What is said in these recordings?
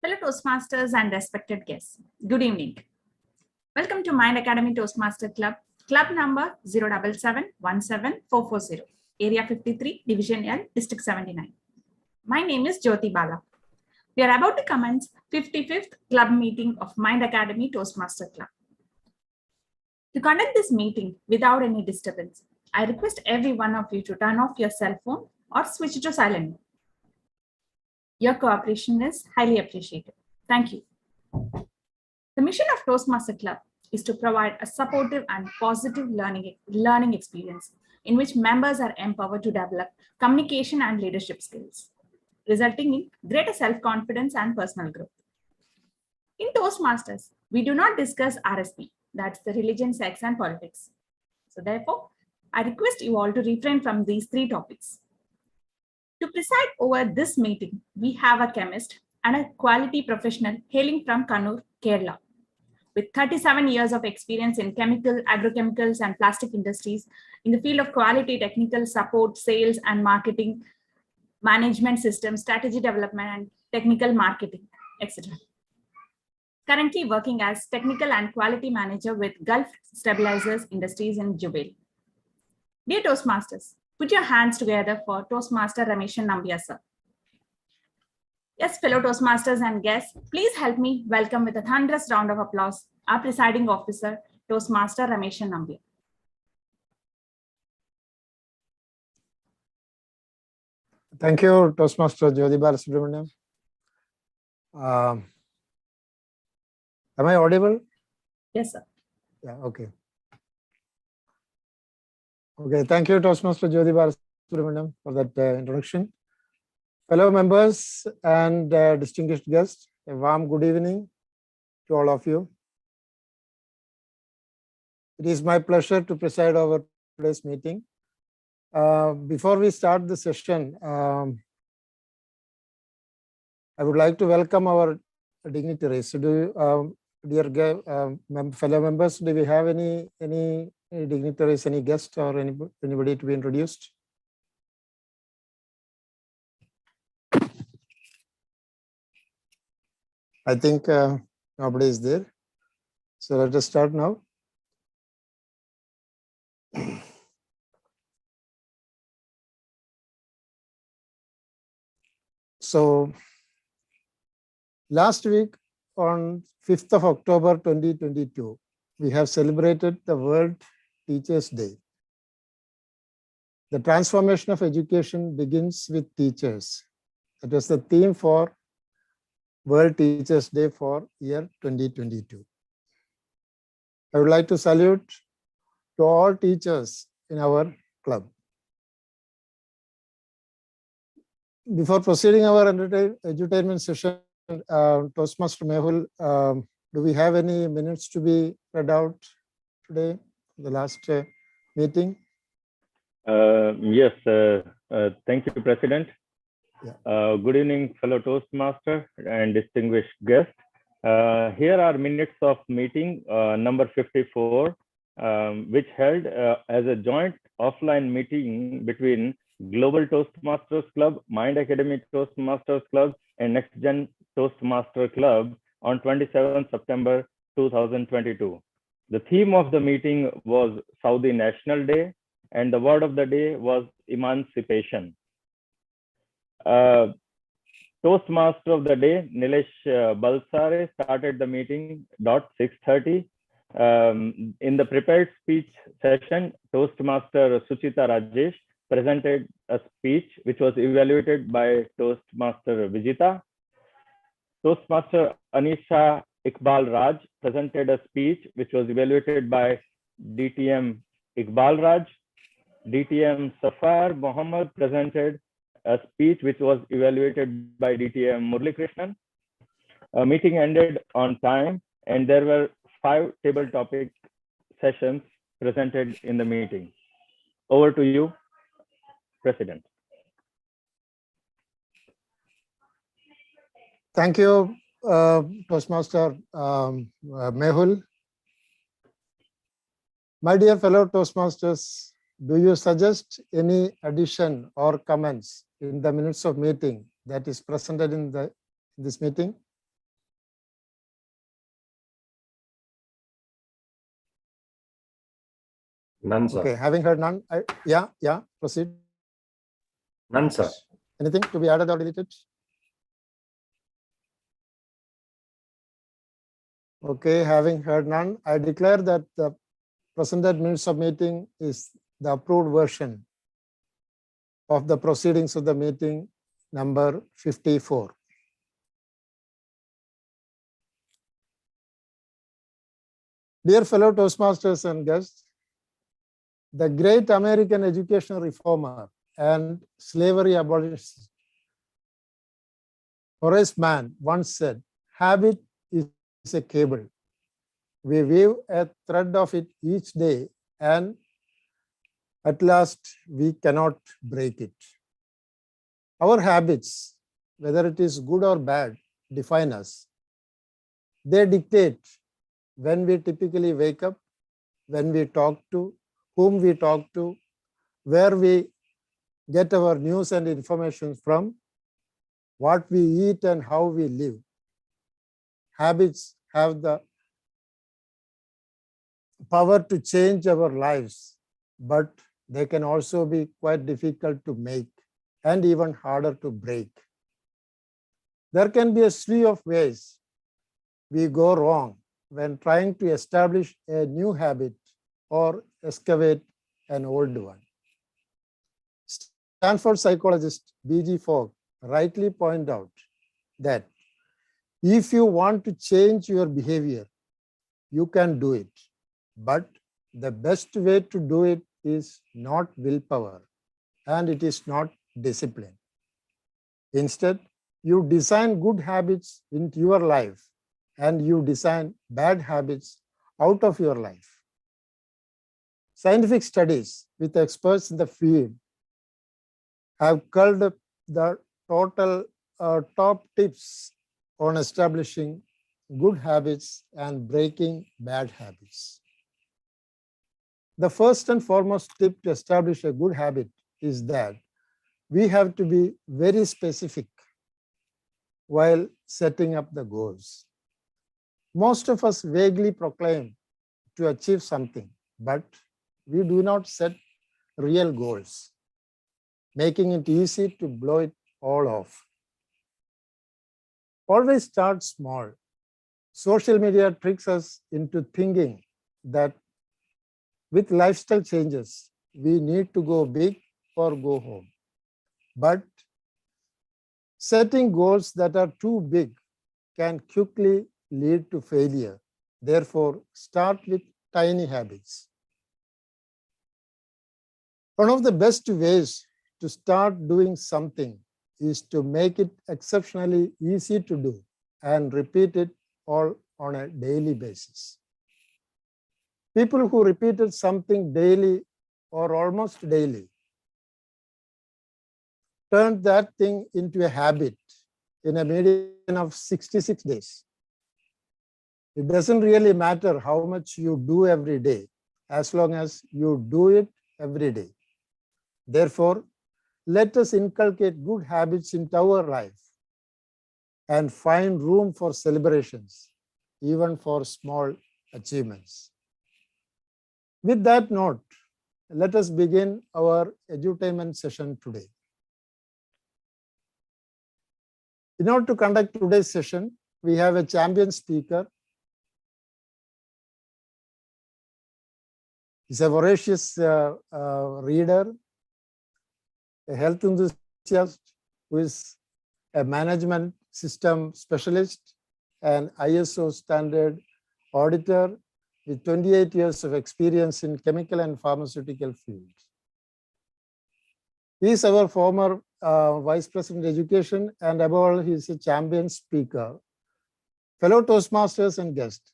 Fellow Toastmasters and respected guests, good evening. Welcome to Mind Academy Toastmaster Club, club number 077-17440, area 53, division L, district 79. My name is Jyoti Bala. We are about to commence 55th club meeting of Mind Academy Toastmaster Club. To conduct this meeting without any disturbance, I request every one of you to turn off your cell phone or switch it to silent mode. Your cooperation is highly appreciated. Thank you. The mission of Toastmaster Club is to provide a supportive and positive learning experience in which members are empowered to develop communication and leadership skills, resulting in greater self-confidence and personal growth. In Toastmasters, we do not discuss RSP, that's the religion, sex, and politics. So therefore, I request you all to refrain from these three topics. To preside over this meeting, we have a chemist and a quality professional hailing from Kannur, Kerala. With 37 years of experience in chemical, agrochemicals, and plastic industries in the field of quality, technical support, sales and marketing, management systems, strategy development, and technical marketing, etc. Currently working as technical and quality manager with Gulf Stabilizers Industries in Jubail. Dear Toastmasters, put your hands together for Toastmaster Rameshan Nambia, sir. Yes, fellow Toastmasters and guests, please help me welcome with a thunderous round of applause our presiding officer, Toastmaster Rameshan Nambia. Thank you, Toastmaster Jyoti Balasubramaniam. Am I audible? Yes, sir. Yeah, okay. Okay, thank you, Toastmaster Jyoti Balasubramaniam, for that introduction. Fellow members and distinguished guests, a warm good evening to all of you. It is my pleasure to preside over today's meeting. Before we start the session, I would like to welcome our dignitaries. So dear fellow members, do we have any dignitaries, any guests or anybody to be introduced? I think nobody is there. So let us start now. So last week on 5th of October 2022, we have celebrated the World Teachers' Day. The transformation of education begins with teachers. That was the theme for World Teachers' Day for year 2022. I would like to salute to all teachers in our club. Before proceeding our edutainment session, Toastmaster Mehul, do we have any minutes to be read out today, the last meeting? Yes, thank you, President. Yeah. Good evening, fellow Toastmaster and distinguished guests. Here are minutes of meeting number 54, which held as a joint offline meeting between Global Toastmasters Club, Mind Academy Toastmasters Club, and Next Gen Toastmaster Club on 27 September 2022. The theme of the meeting was Saudi National Day, and the word of the day was emancipation. Toastmaster of the day, Nilesh Balsare, started the meeting at 6:30. In the prepared speech session, Toastmaster Suchita Rajesh presented a speech which was evaluated by Toastmaster Vijita. Toastmaster Anisha Iqbal Raj presented a speech which was evaluated by DTM Iqbal Raj. DTM Safar Mohammed presented a speech which was evaluated by DTM Murli Krishnan. A meeting ended on time, and there were 5 table topic sessions presented in the meeting. Over to you, President. Thank you, Toastmaster Mehul. My dear fellow Toastmasters, do you suggest any addition or comments in the minutes of meeting that is presented in this meeting? None, sir. Okay, having heard none, proceed. None, sir. Anything to be added or deleted? Okay, having heard none, I declare that the presented minutes of meeting is the approved version of the proceedings of the meeting number 54. Dear fellow Toastmasters and guests, the great American educational reformer and slavery abolitionist Horace Mann once said, habit is a cable. We weave a thread of it each day and at last we cannot break it. Our habits, whether it is good or bad, define us. They dictate when we typically wake up, when we talk to, whom we talk to, where we get our news and information from, what we eat and how we live. Habits have the power to change our lives, but they can also be quite difficult to make and even harder to break. There can be a slew of ways we go wrong when trying to establish a new habit or excavate an old one. Stanford psychologist B.G. Fogg rightly pointed out that if you want to change your behavior, you can do it. But the best way to do it is not willpower, and it is not discipline. Instead, you design good habits into your life and you design bad habits out of your life. Scientific studies with experts in the field have culled the total top tips on establishing good habits and breaking bad habits. The first and foremost tip to establish a good habit is that we have to be very specific while setting up the goals. Most of us vaguely proclaim to achieve something, but we do not set real goals, making it easy to blow it all off. Always start small. Social media tricks us into thinking that with lifestyle changes, we need to go big or go home. But setting goals that are too big can quickly lead to failure. Therefore, start with tiny habits. One of the best ways to start doing something is to make it exceptionally easy to do and repeat it all on a daily basis. People who repeated something daily or almost daily turned that thing into a habit in a median of 66 days. It doesn't really matter how much you do every day, as long as you do it every day. Therefore, let us inculcate good habits into our life and find room for celebrations, even for small achievements. With that note, let us begin our edutainment session today. In order to conduct today's session, we have a champion speaker. He's a voracious reader, a health enthusiast who is a management system specialist, an ISO standard auditor with 28 years of experience in chemical and pharmaceutical fields. He is our former Vice President Education, and above all, he is a champion speaker. Fellow Toastmasters and guests,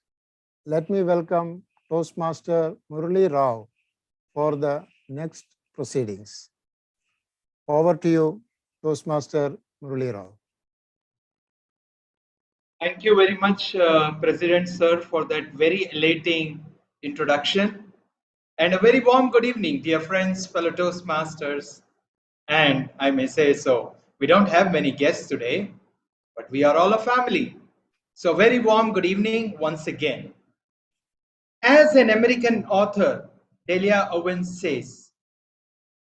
let me welcome Toastmaster Murali Rao for the next proceedings. Over to you, Toastmaster Murali Rao. Thank you very much, President Sir, for that very elating introduction. And a very warm good evening, dear friends, fellow Toastmasters. And I may say so, we don't have many guests today, but we are all a family. So very warm good evening once again. As an American author Delia Owens says,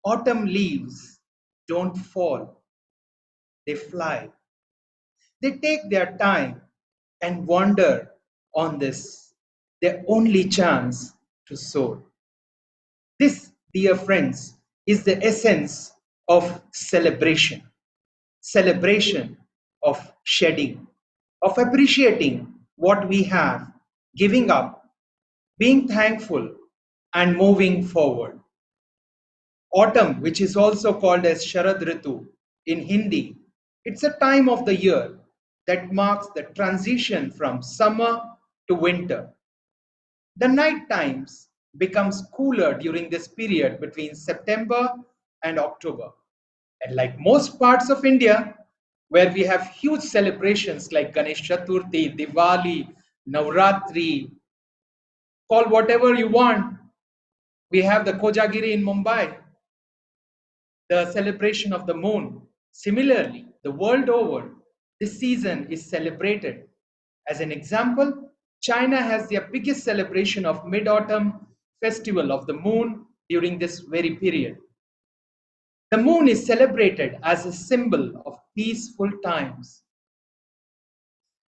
autumn leaves don't fall, they fly. They take their time and wander on this, their only chance to soar. This, dear friends, is the essence of celebration. Celebration of shedding, of appreciating what we have, giving up, being thankful, and moving forward. Autumn, which is also called as Sharad Ritu in Hindi, it's a time of the year that marks the transition from summer to winter. The night times becomes cooler during this period between September and October. And like most parts of India, where we have huge celebrations like Ganesh Chaturthi, Diwali, Navratri, call whatever you want. We have the Kojagiri in Mumbai, the celebration of the moon. Similarly, the world over, this season is celebrated. As an example, China has their biggest celebration of Mid-Autumn Festival of the Moon during this very period. The moon is celebrated as a symbol of peaceful times.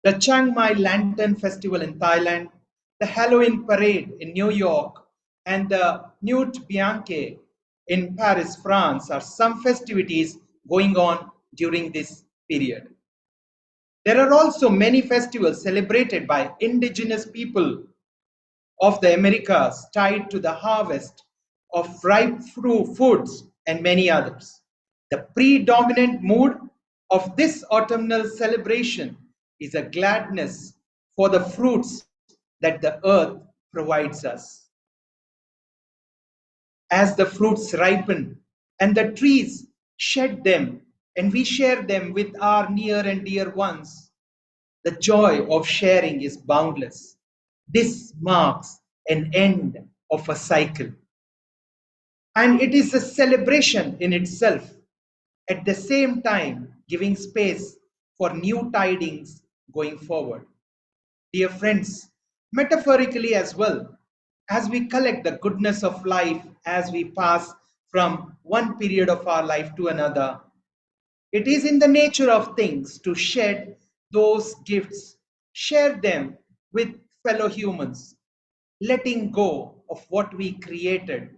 The Chiang Mai Lantern Festival in Thailand, the Halloween Parade in New York, and the Nuit Bianche in Paris, France are some festivities going on during this period. There are also many festivals celebrated by indigenous people of the Americas tied to the harvest of ripe foods and many others. The predominant mood of this autumnal celebration is a gladness for the fruits that the earth provides us. As the fruits ripen and the trees shed them and we share them with our near and dear ones, the joy of sharing is boundless. This marks an end of a cycle. And it is a celebration in itself, at the same time giving space for new tidings going forward. Dear friends, metaphorically as well, as we collect the goodness of life as we pass from one period of our life to another, it is in the nature of things to shed those gifts, share them with fellow humans, letting go of what we created,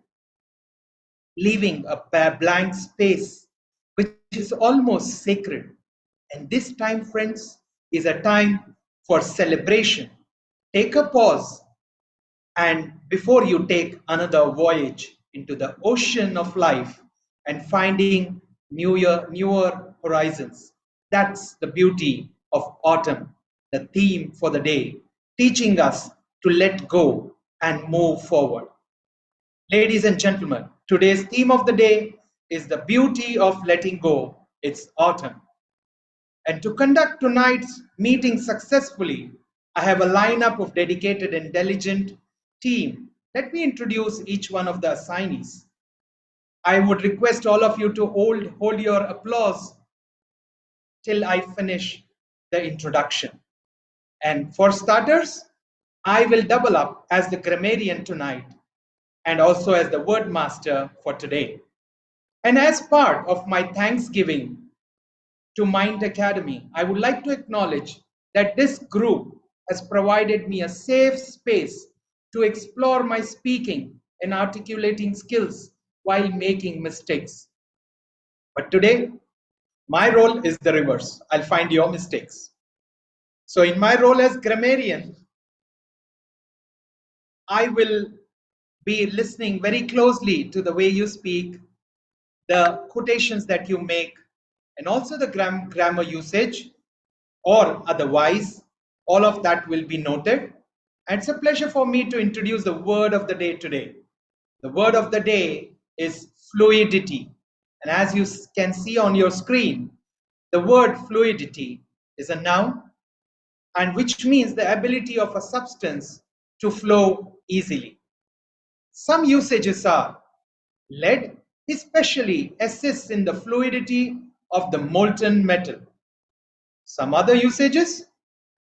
leaving a blank space which is almost sacred. And this time, friends, is a time for celebration. Take a pause, and before you take another voyage into the ocean of life and finding newer horizons. That's the beauty of autumn, the theme for the day, teaching us to let go and move forward. Ladies and gentlemen, today's theme of the day is the beauty of letting go. It's autumn. And to conduct tonight's meeting successfully, I have a lineup of dedicated and diligent team. Let me introduce each one of the assignees. I would request all of you to hold your applause till I finish the introduction. And for starters, I will double up as the grammarian tonight and also as the word master for today. And as part of my thanksgiving to Mind Academy, I would like to acknowledge that this group has provided me a safe space to explore my speaking and articulating skills while making mistakes. But today, my role is the reverse. I'll find your mistakes. So in my role as grammarian, I will be listening very closely to the way you speak, the quotations that you make, and also the grammar usage, or otherwise, all of that will be noted. And it's a pleasure for me to introduce the word of the day today. The word of the day is fluidity. And as you can see on your screen, the word fluidity is a noun, and which means the ability of a substance to flow easily. Some usages are lead especially assists in the fluidity of the molten metal. Some other usages,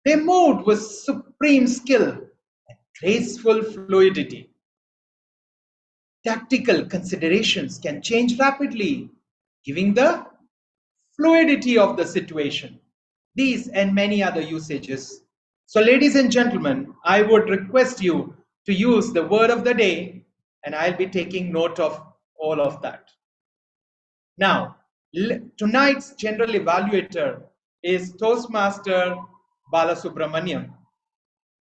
they moved with supreme skill and graceful fluidity. tactical considerations can change rapidly, giving the fluidity of the situation. These and many other usages. So, ladies and gentlemen, I would request you to use the word of the day, and I'll be taking note of all of that. Now, tonight's general evaluator is Toastmaster Bala Subramaniam.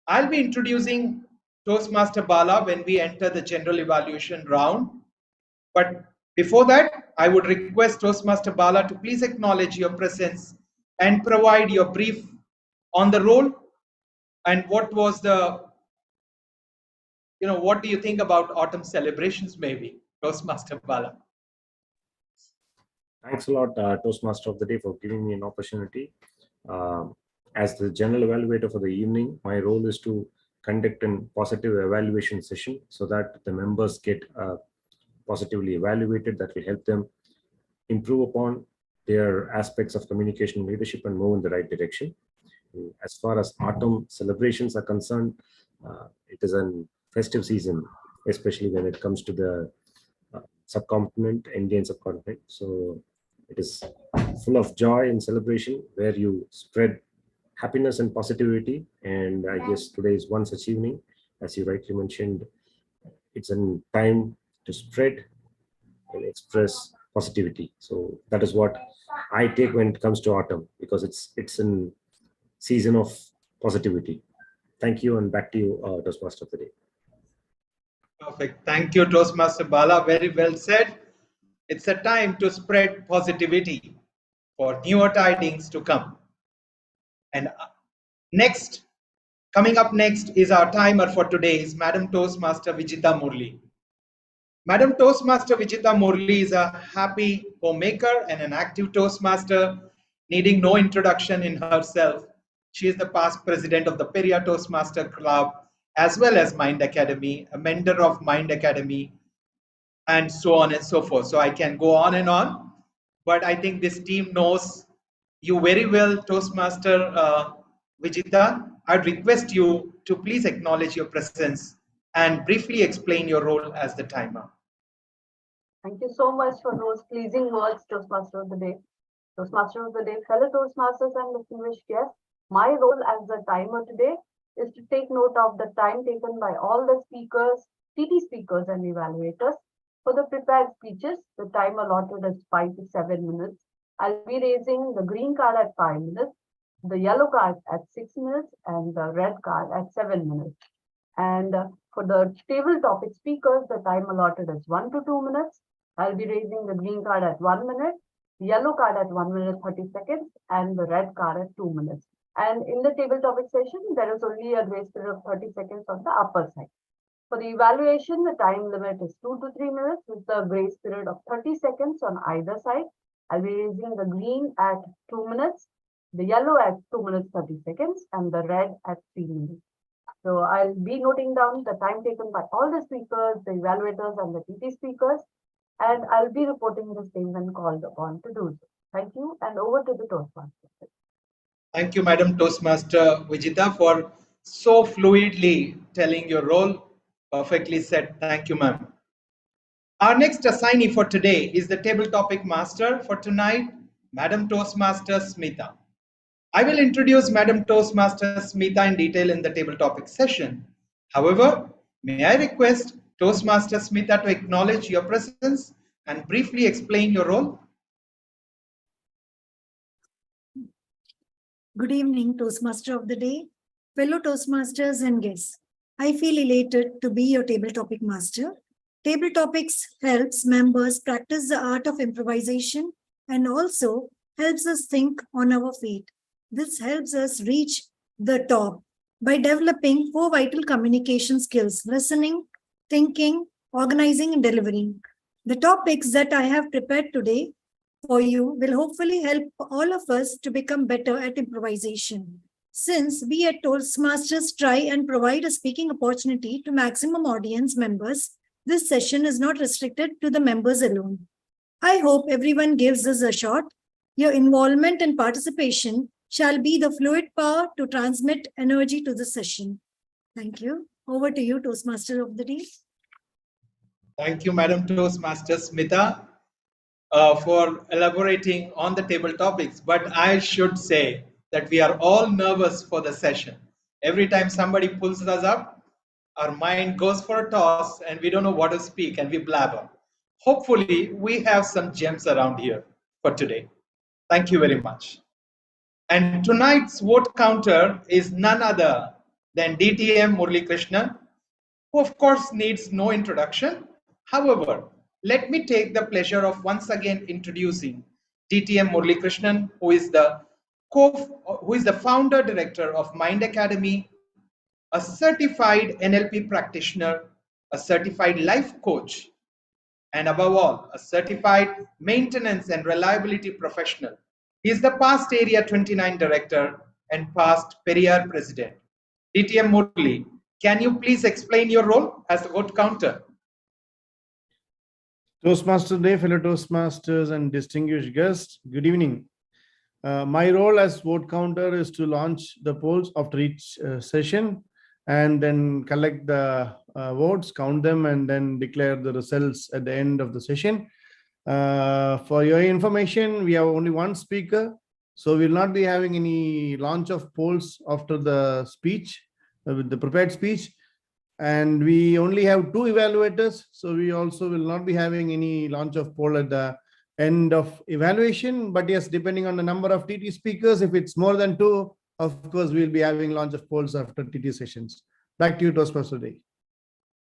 I'll be introducing Toastmaster Bala when we enter the general evaluation round. But before that, I would request Toastmaster Bala to please acknowledge your presence and provide your brief on the role and what was the, what do you think about autumn celebrations maybe, Toastmaster Bala? Thanks a lot, Toastmaster of the Day, for giving me an opportunity. As the general evaluator for the evening, my role is to conduct a positive evaluation session so that the members get positively evaluated. That will help them improve upon their aspects of communication and leadership and move in the right direction. As far as autumn celebrations are concerned, it is a festive season, especially when it comes to the subcontinent, Indian subcontinent. So it is full of joy and celebration where you spread happiness and positivity. And I guess today is one such evening. As you rightly mentioned, it's a time to spread and express positivity. So that is what I take when it comes to autumn, because it's a season of positivity. Thank you, and back to you, Toastmaster of the Day. Perfect. Thank you, Toastmaster Bala. Very well said. It's a time to spread positivity for newer tidings to come. And coming up next is our timer for today is Madam Toastmaster Vijita Murli. Madam Toastmaster Vijita Murli is a happy homemaker and an active Toastmaster, needing no introduction in herself. She is the past president of the Peria Toastmaster Club, as well as Mind Academy, a mentor of Mind Academy, and so on and so forth. So I can go on and on, but I think this team knows you very well, Toastmaster Vijita. I'd request you to please acknowledge your presence and briefly explain your role as the timer. Thank you so much for those pleasing words, Toastmaster of the Day. Toastmaster of the Day, fellow Toastmasters and distinguished guests, my role as the timer today is to take note of the time taken by all the speakers, TT speakers and evaluators. For the prepared speeches, the time allotted is 5 to 7 minutes. I'll be raising the green card at 5 minutes, the yellow card at 6 minutes, and the red card at 7 minutes. And for the table topic speakers, the time allotted is 1 to 2 minutes. I'll be raising the green card at 1 minute, the yellow card at 1 minute 30 seconds, and the red card at 2 minutes. And in the table topic session, there is only a grace period of 30 seconds on the upper side. For the evaluation, the time limit is 2 to 3 minutes with the grace period of 30 seconds on either side. I'll be raising the green at 2 minutes, the yellow at 2 minutes 30 seconds, and the red at 3 minutes. So I'll be noting down the time taken by all the speakers, the evaluators, and the TT speakers, and I'll be reporting the same when called upon to do so. Thank you, and over to the Toastmaster. Thank you, Madam Toastmaster Vijita, for so fluidly telling your role. Perfectly said. Thank you, ma'am. Our next assignee for today is the table topic master for tonight, Madam Toastmaster Smita. I will introduce Madam Toastmaster Smita in detail in the table topic session. However, may I request Toastmaster Smita to acknowledge your presence and briefly explain your role? Good evening, Toastmaster of the Day, fellow Toastmasters and guests. I feel elated to be your table topic master. Table topics helps members practice the art of improvisation and also helps us think on our feet. This helps us reach the top by developing 4 vital communication skills: listening, thinking, organizing, and delivering. The topics that I have prepared today for you will hopefully help all of us to become better at improvisation. Since we at Toastmasters try and provide a speaking opportunity to maximum audience members, this session is not restricted to the members alone. I hope everyone gives this a shot. Your involvement and participation shall be the fluid power to transmit energy to the session. Thank you. Over to you, Toastmaster of the Day. Thank you, Madam Toastmaster Smita, for elaborating on the table topics. But I should say that we are all nervous for the session. Every time somebody pulls us up, our mind goes for a toss and we don't know what to speak and we blabber. Hopefully, we have some gems around here for today. Thank you very much. And tonight's vote counter is none other than DTM Murli Krishnan, who of course needs no introduction. However, let me take the pleasure of once again introducing DTM Murli Krishnan, who is the founder director of Mind Academy, a certified NLP practitioner, a certified life coach, and above all, a certified maintenance and reliability professional. He is the past Area 29 Director and past Periyar President. DTM Murli, can you please explain your role as the vote counter? Toastmaster Day, fellow Toastmasters and distinguished guests, good evening. My role as vote counter is to launch the polls after each session and then collect the votes, count them, and then declare the results at the end of the session. For your information, we have only one speaker, so we will not be having any launch of polls after the speech, with the prepared speech. And we only have 2 evaluators, so we also will not be having any launch of poll at the end of evaluation. But yes, depending on the number of TT speakers, if it's more than 2, of course, we'll be having launch of polls after TT sessions. Back to you, Toastmaster Day.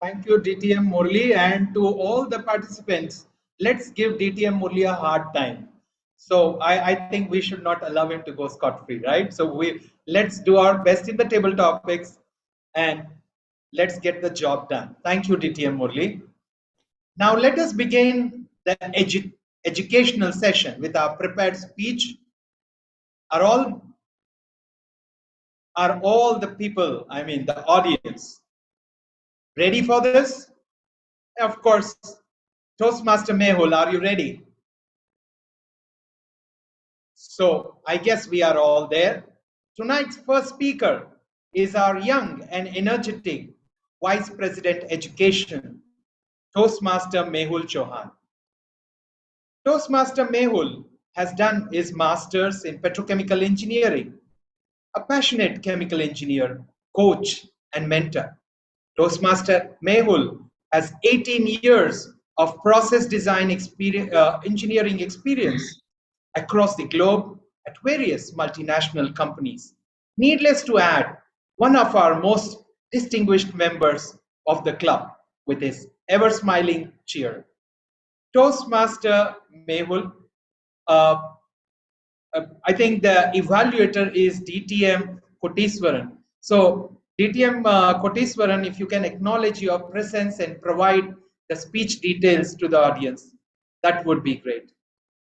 Thank you, DTM Murli, and to all the participants, let's give DTM Murli a hard time. So I think we should not allow him to go scot-free, right? So let's do our best in the table topics and let's get the job done. Thank you, DTM Murli. Now let us begin the educational session with our prepared speech. Are all the people, I mean the audience, ready for this? Of course, Toastmaster Mehul, are you ready? So I guess we are all there. Tonight's first speaker is our young and energetic Vice President Education, Toastmaster Mehul Chauhan. Toastmaster Mehul has done his master's in petrochemical engineering, a passionate chemical engineer, coach, and mentor. Toastmaster Mehul has 18 years of process design engineering experience across the globe at various multinational companies. Needless to add, one of our most distinguished members of the club with his ever-smiling cheer. Toastmaster Mehul, I think the evaluator is DTM Koteeswaran. So DTM Koteeswaran, if you can acknowledge your presence and provide the speech details to the audience, that would be great.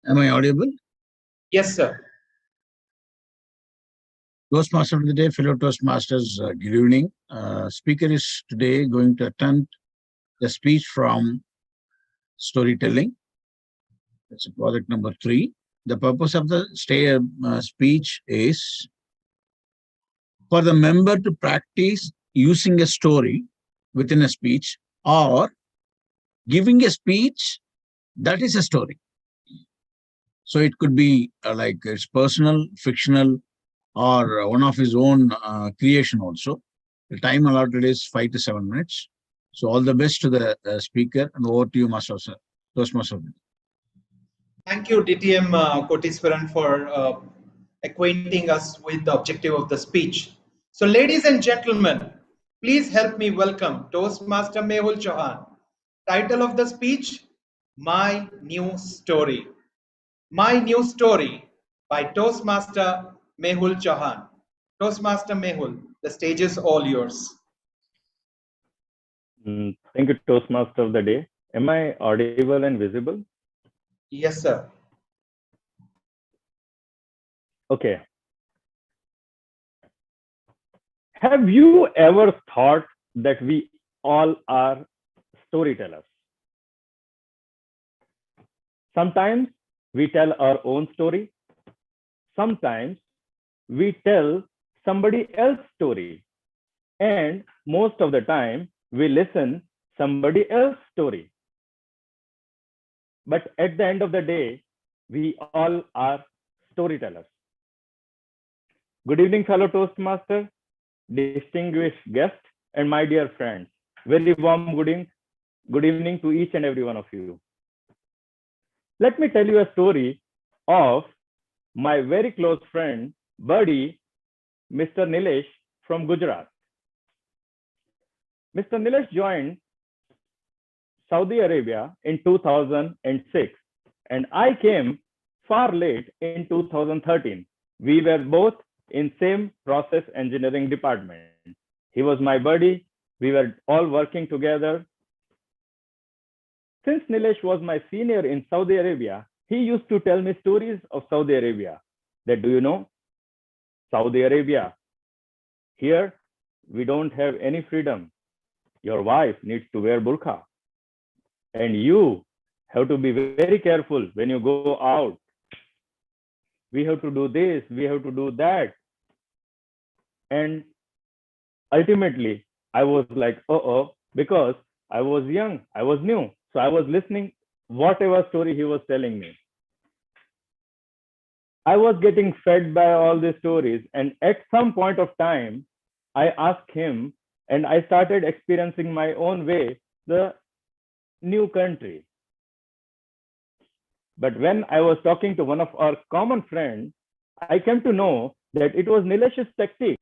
Am I audible? Yes, sir. Toastmaster of the day, fellow Toastmasters, good evening. Speaker is today going to attempt the speech from storytelling. That's project number 3. The purpose of the speech is for the member to practice using a story within a speech or giving a speech that is a story. So it could be like it's personal, fictional, or one of his own creation also. The time allotted is 5 to 7 minutes. So all the best to the speaker, and over to you, Master Sir. Toastmaster. Thank you, DTM Koteeswaran, for acquainting us with the objective of the speech. So ladies and gentlemen, please help me welcome Toastmaster Mehul Chauhan. Title of the speech, My New Story. My New Story by Toastmaster Mehul Chauhan. Toastmaster Mehul, the stage is all yours. Thank you, Toastmaster of the day. Am I audible and visible? Yes, sir. Okay. Have you ever thought that we all are storytellers? Sometimes we tell our own story. Sometimes we tell somebody else's story. And most of the time we listen somebody else's story. but at the end of the day, we all are storytellers. Good evening, fellow Toastmaster, distinguished guests, and my dear friends. Very warm good evening to each and every one of you. Let me tell you a story of my very close friend, buddy, Mr. Nilesh from Gujarat. Mr. Nilesh joined Saudi Arabia in 2006, and I came far late in 2013. We were both in same process engineering department. He was my buddy. We were all working together. Since Nilesh was my senior in Saudi Arabia, he used to tell me stories of Saudi Arabia. That, do you know, Saudi Arabia, here we don't have any freedom. Your wife needs to wear burqa. And you have to be very careful when you go out. We have to do this, we have to do that. And ultimately, I was like, because I was young, I was new. So I was listening whatever story he was telling me. I was getting fed by all these stories. And at some point of time, I asked him, and I started experiencing my own way the new country. But when I was talking to one of our common friends, I came to know that it was Nilesh's tactic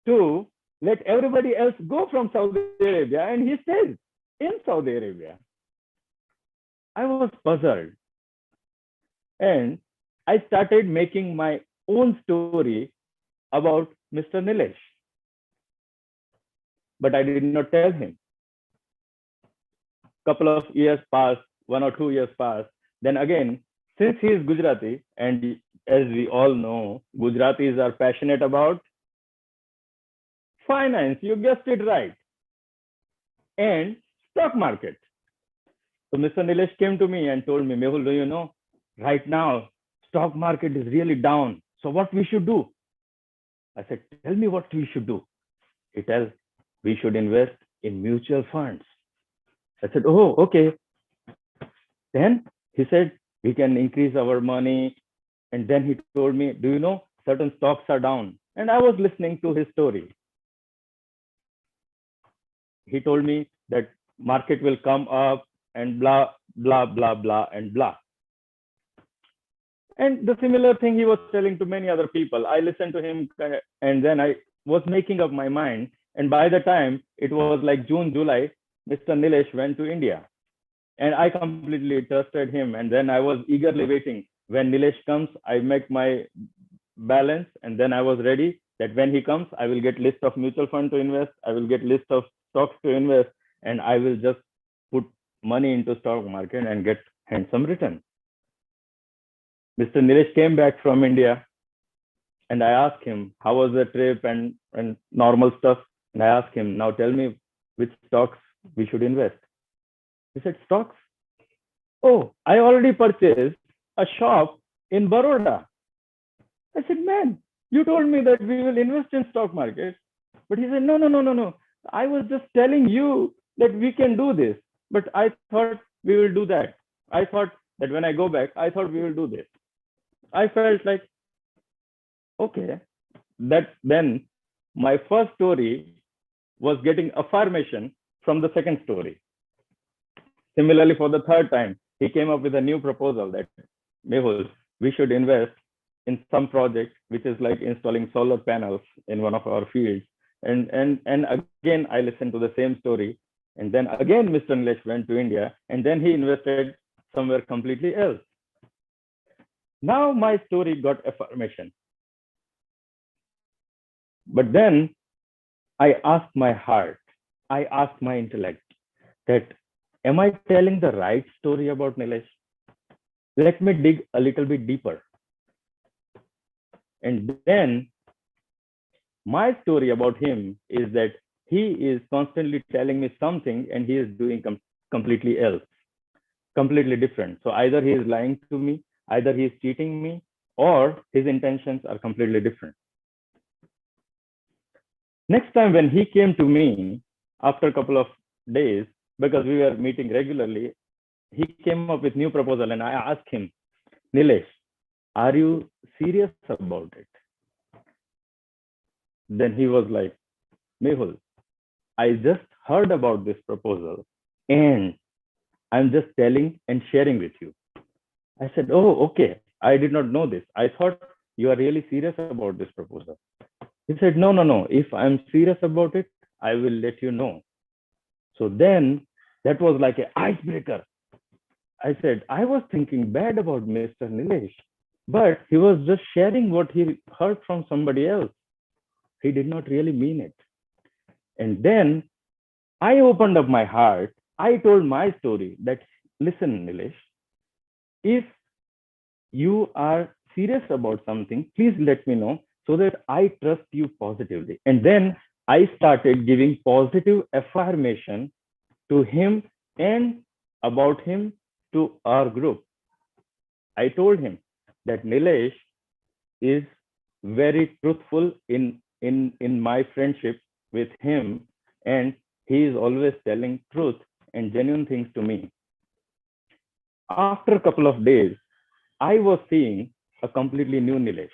to let everybody else go from Saudi Arabia, and he stays in Saudi Arabia. I was puzzled. And I started making my own story about Mr. Nilesh. But I did not tell him. Couple of years passed, 1 or 2 years passed. Then again, since he is Gujarati, and as we all know, Gujaratis are passionate about finance, you guessed it right, and stock market. So Mr. Nilesh came to me and told me, Mehul, do you know, right now, stock market is really down. So what we should do? I said, tell me what we should do. He tells, we should invest in mutual funds. I said, oh, okay. Then he said, we can increase our money. And then he told me, do you know, certain stocks are down. And I was listening to his story. He told me that market will come up and blah, blah, blah, blah, and blah. And the similar thing he was telling to many other people. I listened to him, and then I was making up my mind. And by the time it was like June, July, Mr. Nilesh went to India. And I completely trusted him. And then I was eagerly waiting. When Nilesh comes, I make my balance. And then I was ready that when he comes, I will get list of mutual fund to invest. I will get list of stocks to invest. And I will just put money into stock market and get handsome return. Mr. Nilesh came back from India. And I asked him, how was the trip and normal stuff? And I asked him, now tell me which stocks we should invest. He said, stocks? Oh, I already purchased a shop in Baroda. I said, man, you told me that we will invest in stock market. But he said, no. I was just telling you that we can do this. But I thought we will do that. I thought that when I go back, I thought we will do this. I felt like, okay, that then my first story was getting affirmation from the second story. Similarly, for the third time, he came up with a new proposal that, Mehul, we should invest in some project, which is like installing solar panels in one of our fields. And again, I listened to the same story. And then again, Mr. Nilesh went to India, and then he invested somewhere completely else. Now my story got affirmation. But then I asked my heart, I asked my intellect that, am I telling the right story about Nilesh? Let me dig a little bit deeper. And then my story about him is that he is constantly telling me something and he is doing completely else, completely different. So either he is lying to me, either he is cheating me, or his intentions are completely different. Next time when he came to me after a couple of days, because we were meeting regularly, he came up with new proposal, and I asked him, Nilesh, are you serious about it? Then he was like, Mehul, I just heard about this proposal and I'm just telling and sharing with you. I said, oh, okay. I did not know this. I thought you are really serious about this proposal. He said, no. If I'm serious about it, I will let you know. So then that was like an icebreaker. I said, I was thinking bad about Mr. Nilesh, but he was just sharing what he heard from somebody else. He did not really mean it. And then I opened up my heart. I told my story that, listen, Nilesh, if you are serious about something, please let me know so that I trust you positively. And then I started giving positive affirmation to him and about him to our group. I told him that Nilesh is very truthful in my friendship with him, and he is always telling truth and genuine things to me. After a couple of days, I was seeing a completely new Nilesh.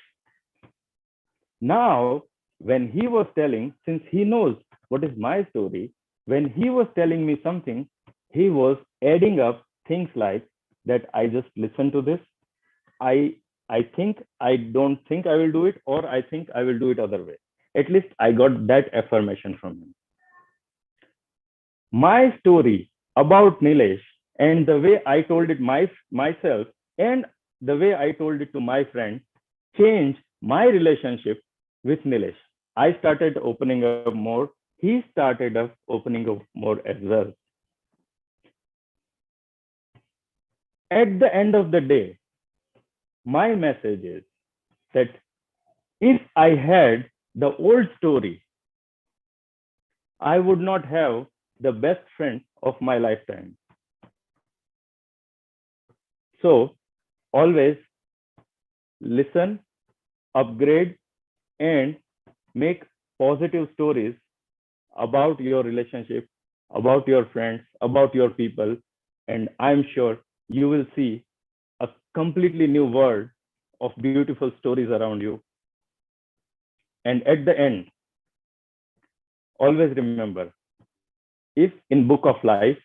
Now, when he was telling, since he knows what is my story, when he was telling me something, he was adding up things like that I just listen to this. I think I don't think I will do it, or I think I will do it other way. At least I got that affirmation from him. My story about Nilesh and the way I told it myself and the way I told it to my friend changed my relationship with Nilesh. I started opening up more. He started up opening up more as well. At the end of the day, my message is that if I had the old story, I would not have the best friend of my lifetime. So always listen, upgrade, and make positive stories about your relationship, about your friends, about your people. And I'm sure you will see a completely new world of beautiful stories around you. And at the end, always remember, if in book of life,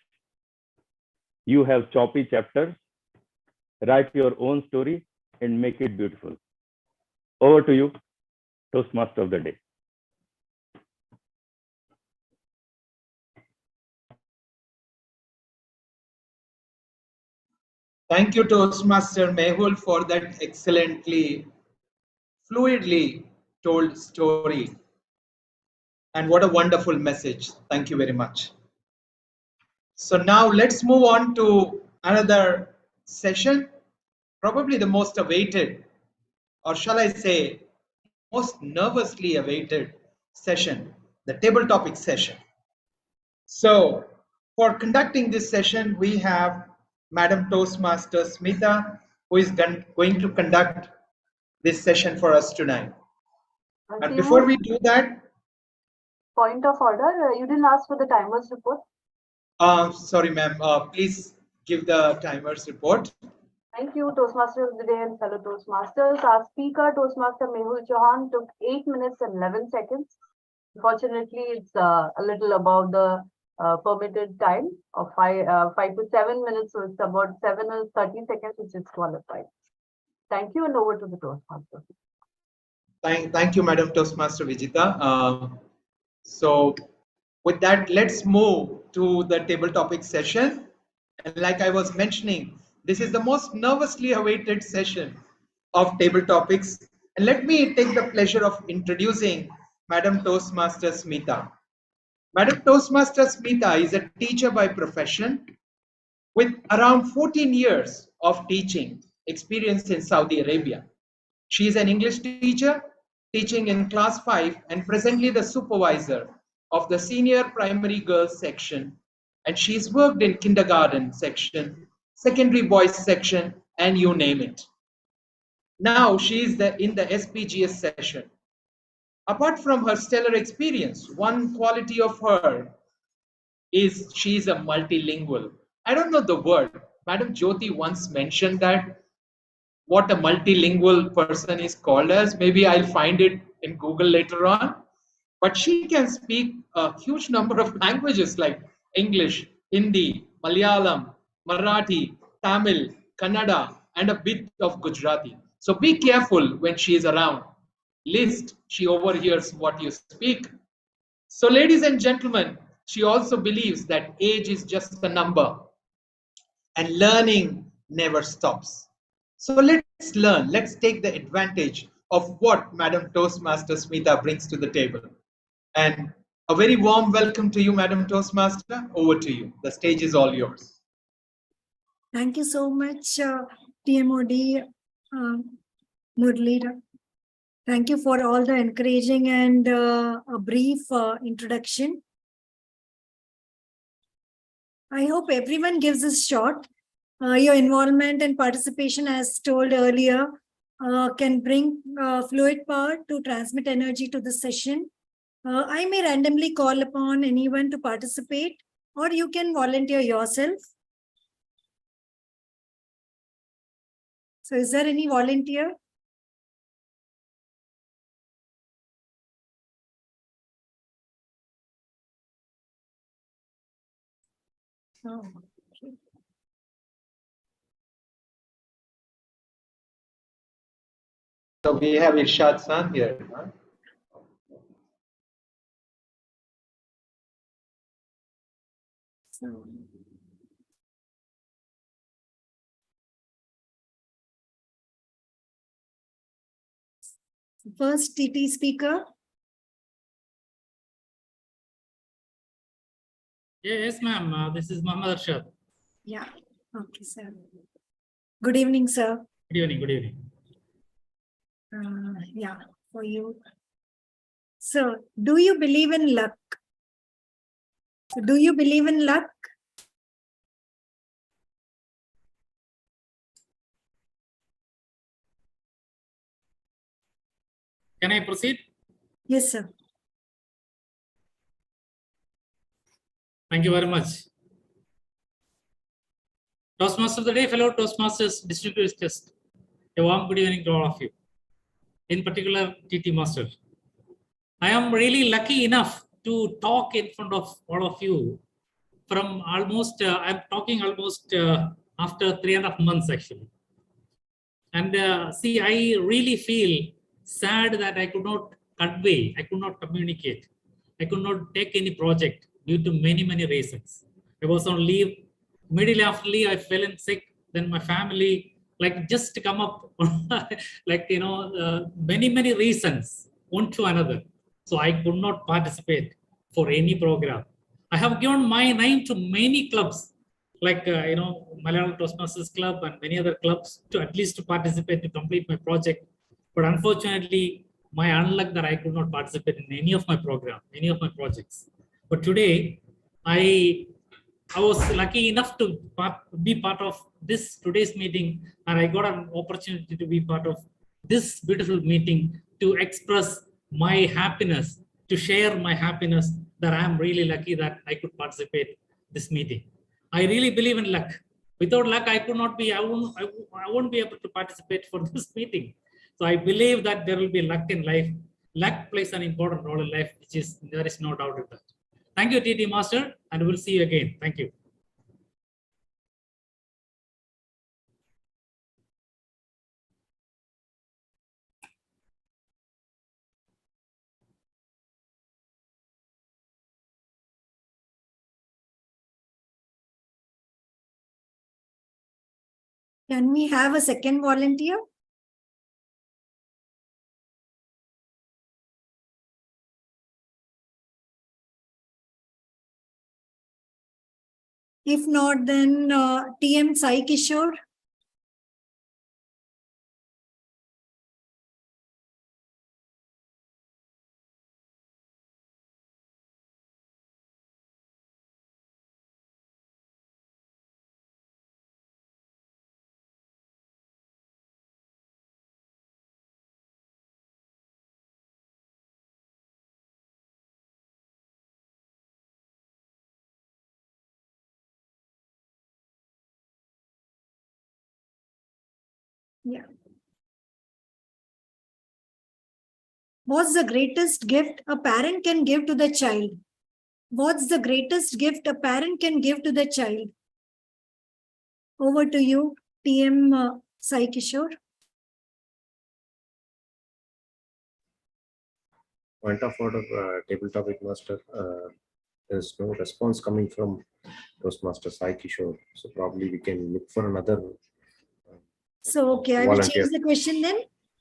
you have choppy chapters, write your own story and make it beautiful. Over to you, Toastmaster of the day. Thank you, Toastmaster Mehul, for that excellently, fluidly told story. And what a wonderful message. Thank you very much. So now let's move on to another session, probably the most awaited, or shall I say, most nervously awaited session, the table topic session. So for conducting this session, we have Madam Toastmaster Smita, who is going to conduct this session for us tonight. And before we do that, point of order, you didn't ask for the timers report. Sorry, ma'am. Please give the timers report. Thank you, Toastmaster of the day and fellow Toastmasters. Our speaker, Toastmaster Mehul Chauhan, took 8 minutes and 11 seconds. Unfortunately, it's a little above the permitted time of 5 to 7 minutes, so it's about 7 or 30 seconds, which is qualified. Thank you, and over to the Toastmaster. Thank you, Madam Toastmaster Vijita. So with that, let's move to the table topic session. And like I was mentioning, this is the most nervously awaited session of table topics. And let me take the pleasure of introducing Madam Toastmaster Smita. Madam Toastmaster Smita is a teacher by profession with around 14 years of teaching experience in Saudi Arabia. She is an English teacher teaching in class 5 and presently the supervisor of the senior primary girls section, and she's worked in kindergarten section, secondary boys section, and you name it. Now she is in the SPGS session. Apart from her stellar experience, one quality of her is she is a multilingual. I don't know the word, Madam Jyoti once mentioned that what a multilingual person is called as. Maybe I'll find it in Google later on. But she can speak a huge number of languages like English, Hindi, Malayalam, Marathi, Tamil, Kannada, and a bit of Gujarati. So be careful when she is around. Lest she overhears what you speak. So, ladies and gentlemen, she also believes that age is just a number and learning never stops. So let's learn, let's take the advantage of what Madam Toastmaster Smita brings to the table. And a very warm welcome to you, Madam Toastmaster. Over to you. The stage is all yours. Thank you so much, TMOD Murli. Thank you for all the encouraging and a brief introduction. I hope everyone gives a shot. Your involvement and participation, as told earlier, can bring fluid power to transmit energy to the session. I may randomly call upon anyone to participate, or you can volunteer yourself. So is there any volunteer? Oh, okay. So we have Irshad San here. Huh? So, first TT speaker. Yes, ma'am. This is Muhammad Arshad. Yeah. Okay, sir. Good evening, sir. Good evening. Good evening. Yeah, for you. So, do you believe in luck? So, do you believe in luck? Can I proceed? Yes, sir. Thank you very much. Toastmaster of the day, fellow Toastmasters, distinguished guests. A warm good evening to all of you. In particular, TT Master. I am really lucky enough to talk in front of all of you from almost, I'm talking almost after 3.5 months actually. And see, I really feel sad that I could not convey, I could not communicate, I could not take any project due to many reasons. I was on leave. Immediately after leave, I fell in sick. Then my family, like just to come up, like, many reasons, one to another. So I could not participate for any program. I have given my name to many clubs, like Malayalam Toastmasters Club and many other clubs, to at least to participate to complete my project. But unfortunately, my unluck that I could not participate in any of my program, any of my projects. But today, I was lucky enough to be part of this today's meeting, and I got an opportunity to be part of this beautiful meeting to express my happiness, to share my happiness that I am really lucky that I could participate this meeting. I really believe in luck. Without luck, I could not be, I won't be able to participate for this meeting. So I believe that there will be luck in life. Luck plays an important role in life, there is no doubt in that. Thank you, TT Master, and we'll see you again. Thank you. Can we have a second volunteer? If not, then TM Sai Kishore. Yeah. What's the greatest gift a parent can give to the child? What's the greatest gift a parent can give to the child? Over to you, TM Sai Kishore. Point of order, table topic master. There's no response coming from Toastmaster Sai Kishore, so probably we can look for another. So, okay, I will volunteer. change the question then.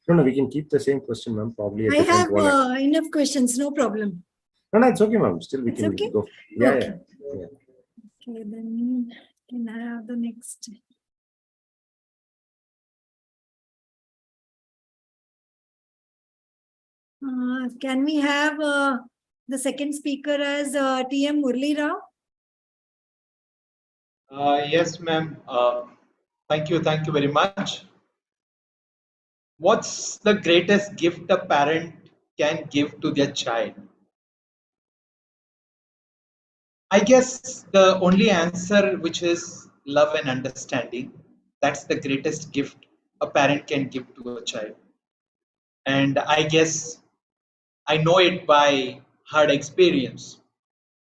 No, we can keep the same question, ma'am. Probably a I different have volunteer. enough questions, no problem. No, it's okay, ma'am. Still, we It's can okay? go. Yeah, Okay. yeah. Okay, then can I have the next? Can we have the second speaker as TM Murli Rao? Yes, ma'am. Thank you very much. What's the greatest gift a parent can give to their child? I guess the only answer, which is love and understanding, that's the greatest gift a parent can give to a child. And I guess I know it by hard experience.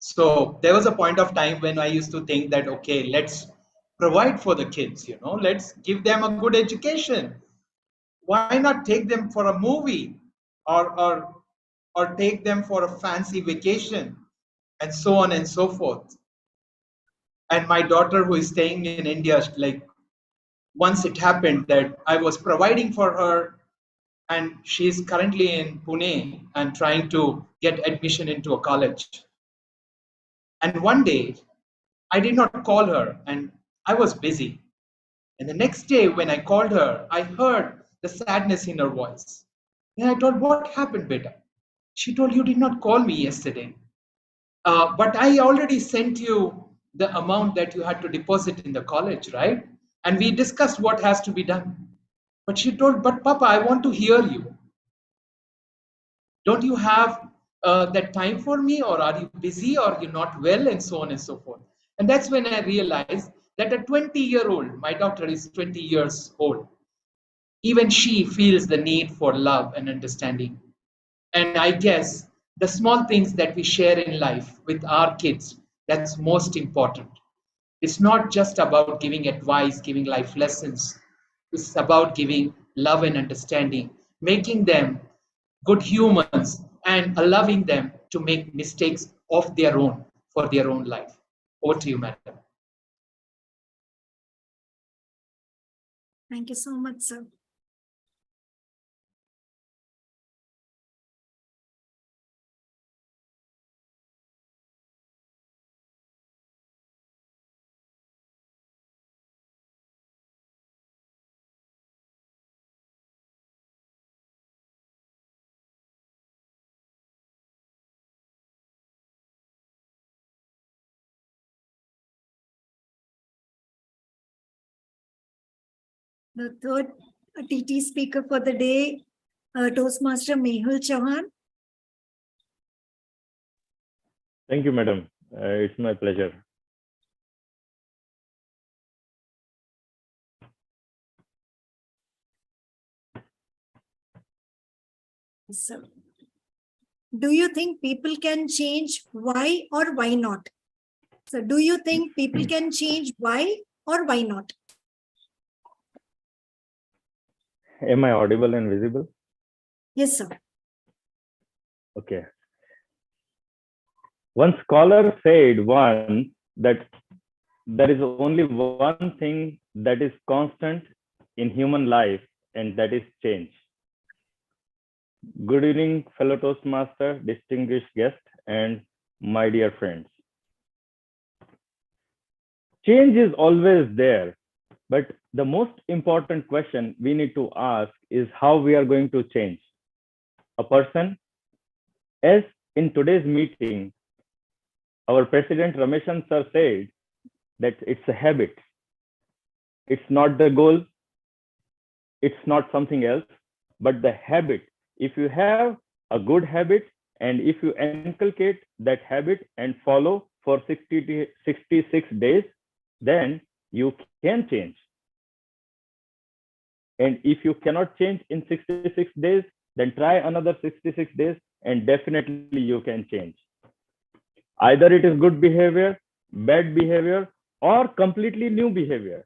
So there was a point of time when I used to think that, okay, let's provide for the kids, let's give them a good education. Why not take them for a movie or take them for a fancy vacation and so on and so forth. And my daughter, who is staying in India, like, once it happened that I was providing for her, and she's currently in Pune and trying to get admission into a college. And one day I did not call her and I was busy. And the next day when I called her, I heard the sadness in her voice. And I told, what happened, beta? She told, you did not call me yesterday. But I already sent you the amount that you had to deposit in the college, right? And we discussed what has to be done. But she told, but Papa, I want to hear you. Don't you have that time for me, or are you busy, or you're not well, and so on and so forth. And that's when I realized that a 20-year-old, my daughter is 20 years old, even she feels the need for love and understanding. And I guess the small things that we share in life with our kids, that's most important. It's not just about giving advice, giving life lessons. It's about giving love and understanding, making them good humans and allowing them to make mistakes of their own for their own life. Over to you, madam. Thank you so much, sir. The third TT speaker for the day, Toastmaster Mehul Chauhan. Thank you, madam. It's my pleasure. So, do you think people can change? Why or why not? So, do you think people can change? Why or why not? Am I audible and visible? Yes, sir. Okay. One scholar said once that there is only one thing that is constant in human life, and that is change. Good evening, fellow Toastmaster, distinguished guests, and my dear friends. Change is always there, but the most important question we need to ask is how we are going to change a person. As in today's meeting, our President Rameshan sir said that it's a habit. It's not the goal. It's not something else, but the habit. If you have a good habit and if you inculcate that habit and follow for 66 days, then you can change. And if you cannot change in 66 days, then try another 66 days and definitely you can change. Either it is good behavior, bad behavior, or completely new behavior.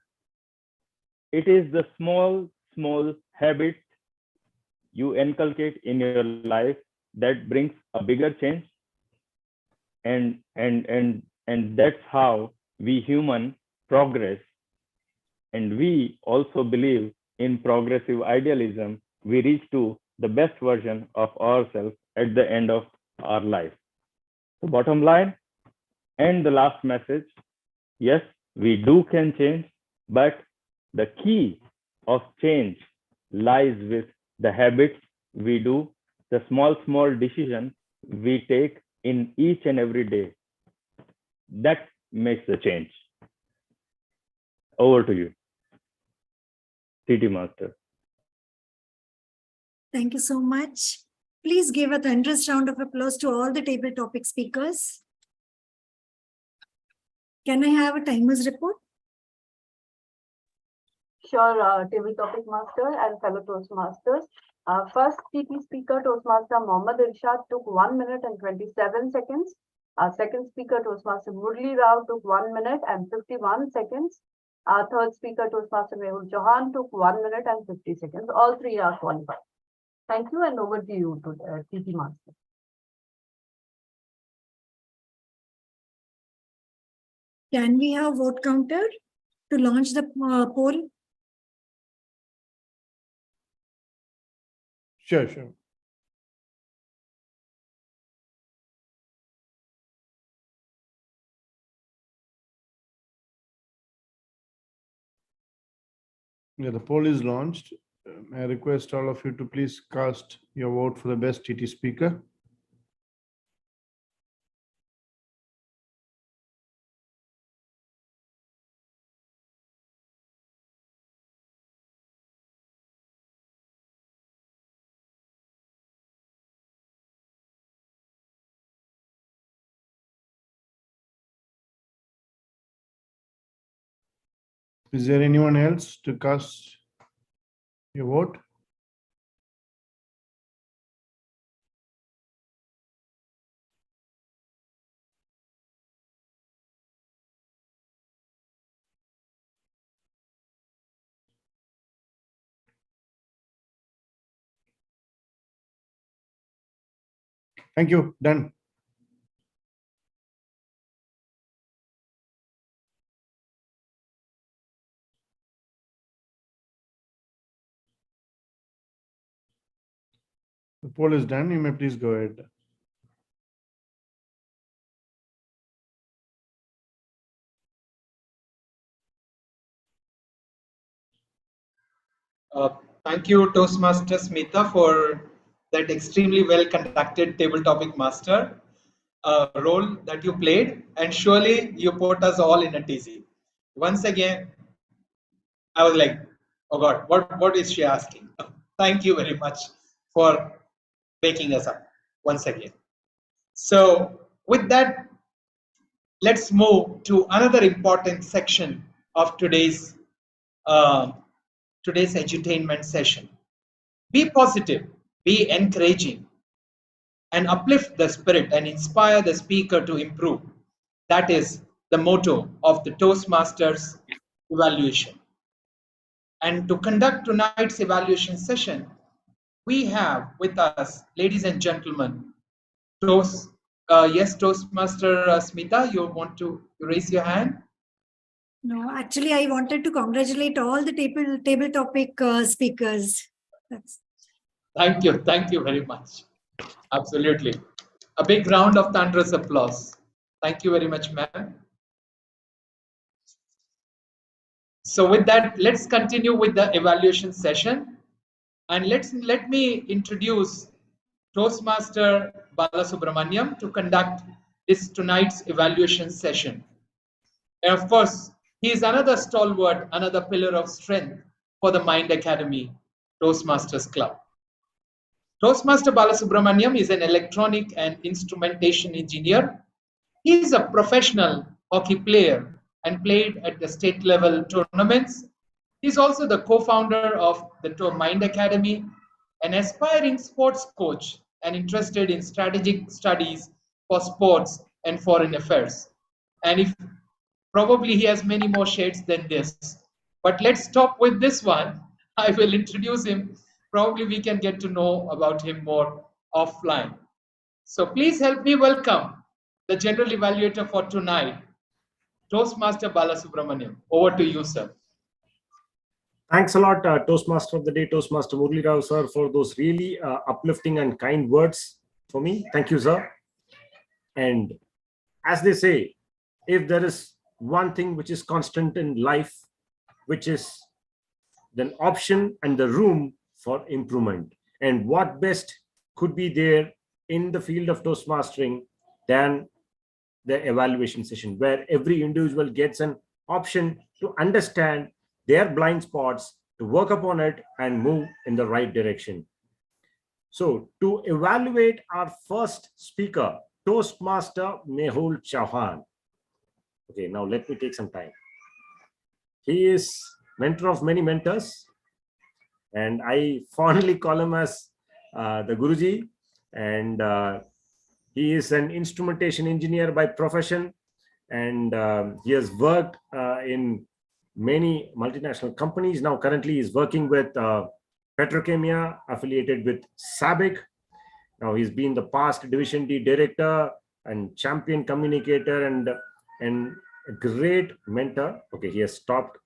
It is the small habits you inculcate in your life that brings a bigger change. And that's how we human progress. And we also believe in progressive idealism. We reach to the best version of ourselves at the end of our life. The bottom line and the last message, yes, we can change, but the key of change lies with the habits we do, the small decisions we take in each and every day. That makes the change. Over to you, TT Master. Thank you so much. Please give a thunderous round of applause to all the table topic speakers. Can I have a timer's report? Sure, table topic master and fellow Toastmasters. First TT speaker, Toastmaster Mohammad Irshad, took 1 minute and 27 seconds. Second speaker, Toastmaster Murli Rao, took 1 minute and 51 seconds. Third speaker, Toastmaster Mehul Chauhan, took 1 minute and 50 seconds. All three are qualified. Thank you, and over to you, TT Master. Can we have vote counter to launch the poll? Sure. Yeah, the poll is launched. I request all of you to please cast your vote for the best TT speaker. Is there anyone else to cast your vote? Thank you. Done. The poll is done. You may please go ahead. Thank you, Toastmaster Smita, for that extremely well conducted table topic master role that you played, and surely you put us all in a dizzy. Once again, I was like, oh God, what is she asking? Thank you very much for waking us up once again. So with that, let's move to another important section of today's edutainment session. Be positive, be encouraging, and uplift the spirit and inspire the speaker to improve. That is the motto of the Toastmasters evaluation. And to conduct tonight's evaluation session, we have with us, ladies and gentlemen, yes, Toastmaster Smita, you want to raise your hand? No, actually, I wanted to congratulate all the table topic speakers. Thank you very much. Absolutely. A big round of thunderous applause. Thank you very much, ma'am. So with that, let's continue with the evaluation session. And let me introduce Toastmaster Balasubramaniam to conduct tonight's evaluation session. And of course, he is another stalwart, another pillar of strength for the Mind Academy Toastmasters Club. Toastmaster Balasubramaniam is an electronic and instrumentation engineer. He is a professional hockey player and played at the state level tournaments He's also the co-founder of the Mind Academy, an aspiring sports coach and interested in strategic studies for sports and foreign affairs. And if probably he has many more shades than this. But let's stop with this one. I will introduce him. Probably we can get to know about him more offline. So please help me welcome the general evaluator for tonight, Toastmaster Balasubramaniam. Over to you, sir. Thanks a lot, Toastmaster of the Day, Toastmaster Murli Rao, sir, for those really uplifting and kind words for me. Thank you, sir. And as they say, if there is one thing which is constant in life, which is the option and the room for improvement. And what best could be there in the field of Toastmastering than the evaluation session, where every individual gets an option to understand their blind spots, to work upon it and move in the right direction. So to evaluate our first speaker, Toastmaster Mehul Chauhan. Okay, now let me take some time. He is mentor of many mentors, and I fondly call him as the Guruji, and he is an instrumentation engineer by profession, and he has worked in many multinational companies. Now currently he's working with Petrochem affiliated with SABIC. Now he's been the past Division D director and champion communicator and a great mentor. Okay, he has stopped.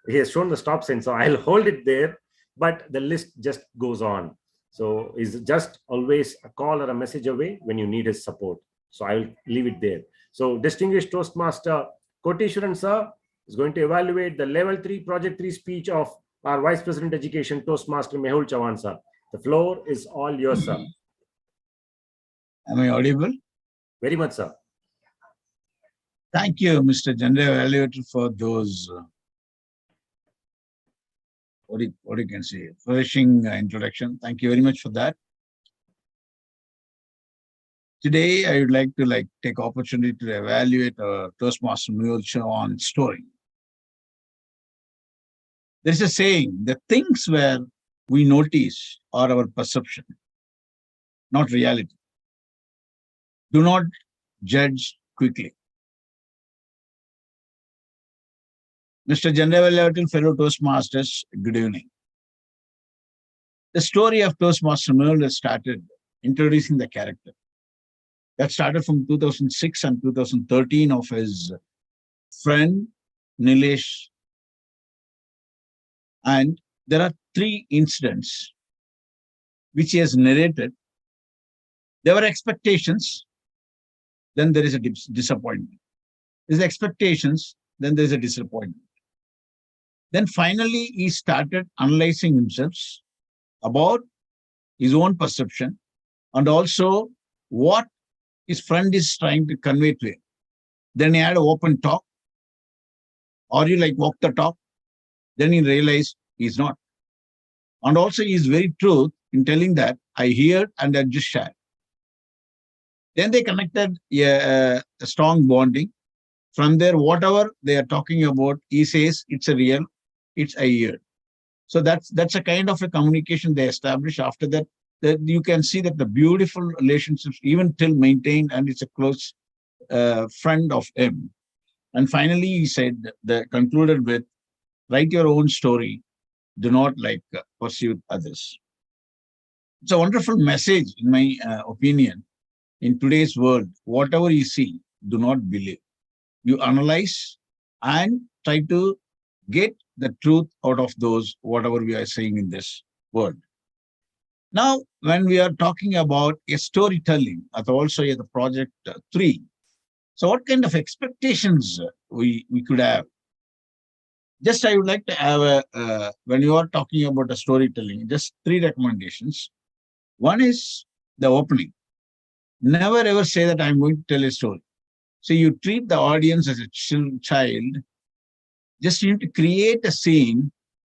He has shown the stop sign, so I'll hold it there, but the list just goes on. So he's just always a call or a message away when you need his support. So I'll leave it there. So distinguished Toastmaster Koteshwaran sir is going to evaluate the level 3 project 3 speech of our Vice President Education, Toastmaster Mehul Chauhan sir. The floor is all yours, sir. Am I audible? Very much, sir. Thank you, Mr. General Evaluator, for those what you can say, flourishing introduction. Thank you very much for that. Today, I would like to take opportunity to evaluate Toastmaster Mehul Chauhan's story. There's a saying, the things where we notice are our perception, not reality. Do not judge quickly. Mr. General Evaluator, fellow Toastmasters, good evening. The story of Toastmaster Mehul has started introducing the character. That started from 2006 and 2013 of his friend, Nilesh. And there are 3 incidents which he has narrated. There were expectations, then there is a disappointment. There's expectations, then there's a disappointment. Then finally, he started analyzing himself about his own perception and also what his friend is trying to convey to him. Then he had an open talk. Or you walk the talk. Then he realized he's not. And also he is very true in telling that I heard and I just shared. Then they connected a strong bonding. From there, whatever they are talking about, he says it's a real, it's a year. So that's a kind of a communication they establish. After that, you can see that the beautiful relationships even till maintained, and it's a close friend of him. And finally, he said, concluded with, write your own story. Do not pursue others. It's a wonderful message, in my opinion. In today's world, whatever you see, do not believe. You analyze and try to get the truth out of those, whatever we are saying in this world. Now, when we are talking about a storytelling, also the project 3, so what kind of expectations we could have? Just I would like to have when you are talking about a storytelling, just 3 recommendations. One is the opening. Never ever say that I'm going to tell a story. So you treat the audience as a child. Just you need to create a scene.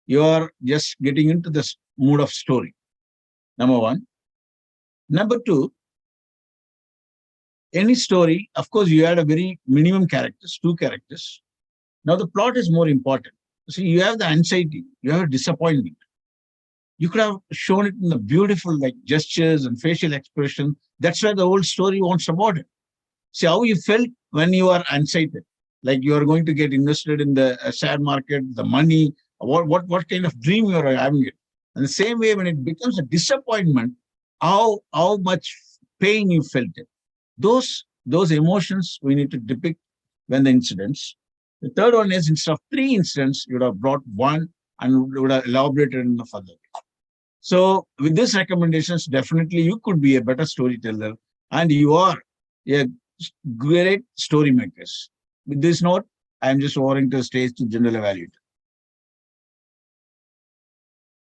You are just getting into this mood of story. Number 1. Number 2, any story, of course, you had a very minimum characters, 2 characters. Now the plot is more important. So you have the anxiety, you have a disappointment. You could have shown it in the beautiful like gestures and facial expression. That's why the whole story wants about it. See how you felt when you are anxiety, like you are going to get invested in the share market, the money, what kind of dream you are having it. And the same way, when it becomes a disappointment, how much pain you felt it. Those emotions we need to depict when the incidents. The third one is instead of 3 incidents, you would have brought 1 and would have elaborated in the further. So with these recommendations, definitely you could be a better storyteller and you are a great story makers. With this note, I am just offering to the stage to General Evaluator.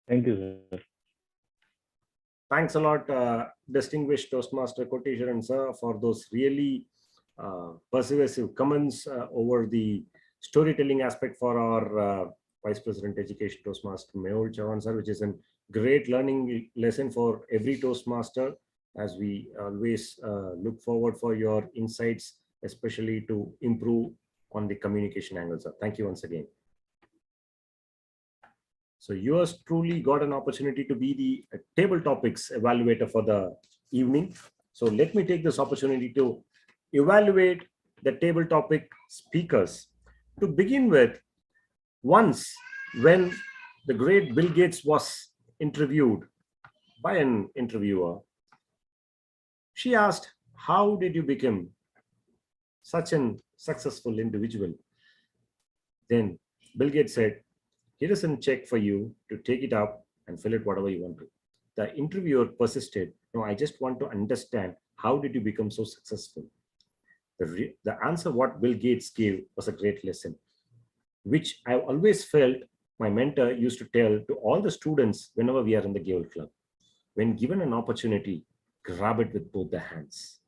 Thank you, sir. Thanks a lot, distinguished Toastmaster Koteswaran sir, for those really persuasive comments over the storytelling aspect for our Vice President Education Toastmaster Mehul Chauhan sir, which is a great learning lesson for every Toastmaster, as we always look forward for your insights, especially to improve on the communication angle, sir. Thank you once again. So yours truly got an opportunity to be the table topics evaluator for the evening. So let me take this opportunity to evaluate the table topic speakers. To begin with, once when the great Bill Gates was interviewed by an interviewer, she asked, how did you become such an successful individual? Then Bill Gates said, here is a check for you to take it up and fill it whatever you want to. The interviewer persisted, no, I just want to understand, how did you become so successful? The answer what Bill Gates gave was a great lesson, which I always felt my mentor used to tell to all the students whenever we are in the Gale Club. When given an opportunity, grab it with both the hands.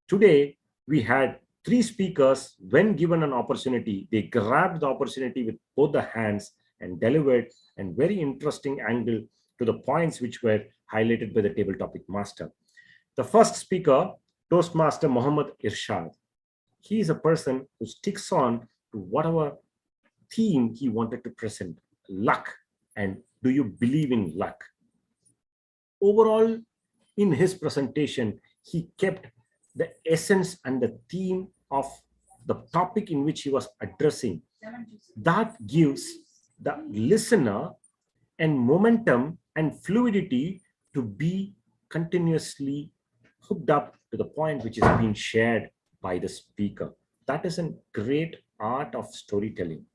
Today, we had 3 speakers. When given an opportunity, they grabbed the opportunity with both the hands and delivered a very interesting angle to the points which were highlighted by the table topic master. The first speaker, Toastmaster Muhammad Irshad. He is a person who sticks on to whatever theme he wanted to present, luck, and do you believe in luck? Overall, in his presentation, he kept the essence and the theme of the topic in which he was addressing. That gives the listener and momentum and fluidity to be continuously hooked up to the point which is being shared by the speaker. That is a great art of storytelling.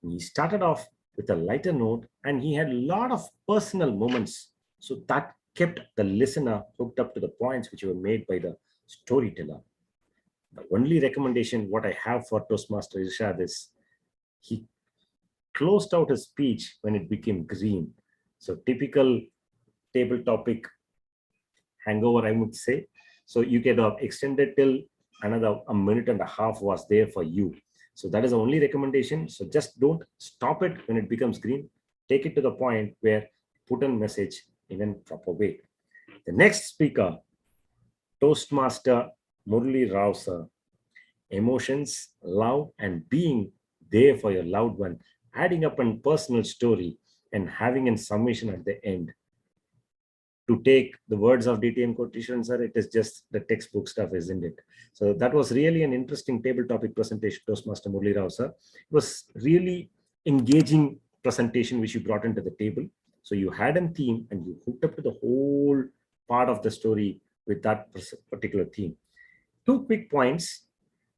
And he started off with a lighter note and he had a lot of personal moments. So that kept the listener hooked up to the points which were made by the storyteller. The only recommendation what I have for Toastmaster Irshad is he closed out his speech when it became green. So typical table topic hangover, I would say. So you could have extended till another 1.5 minutes was there for you. So that is the only recommendation. So just don't stop it when it becomes green. Take it to the point where put a message in a proper way. The next speaker, Toastmaster Murli Rao sir. Emotions, love, and being there for your loved one, adding up a personal story and having a summation at the end. To take the words of DTM Koteswaran sir, it is just the textbook stuff, isn't it? So that was really an interesting table topic presentation, Toastmaster Murli Rao sir. It was really engaging presentation which you brought into the table. So you had a theme and you hooked up to the whole part of the story with that particular theme. 2 quick points.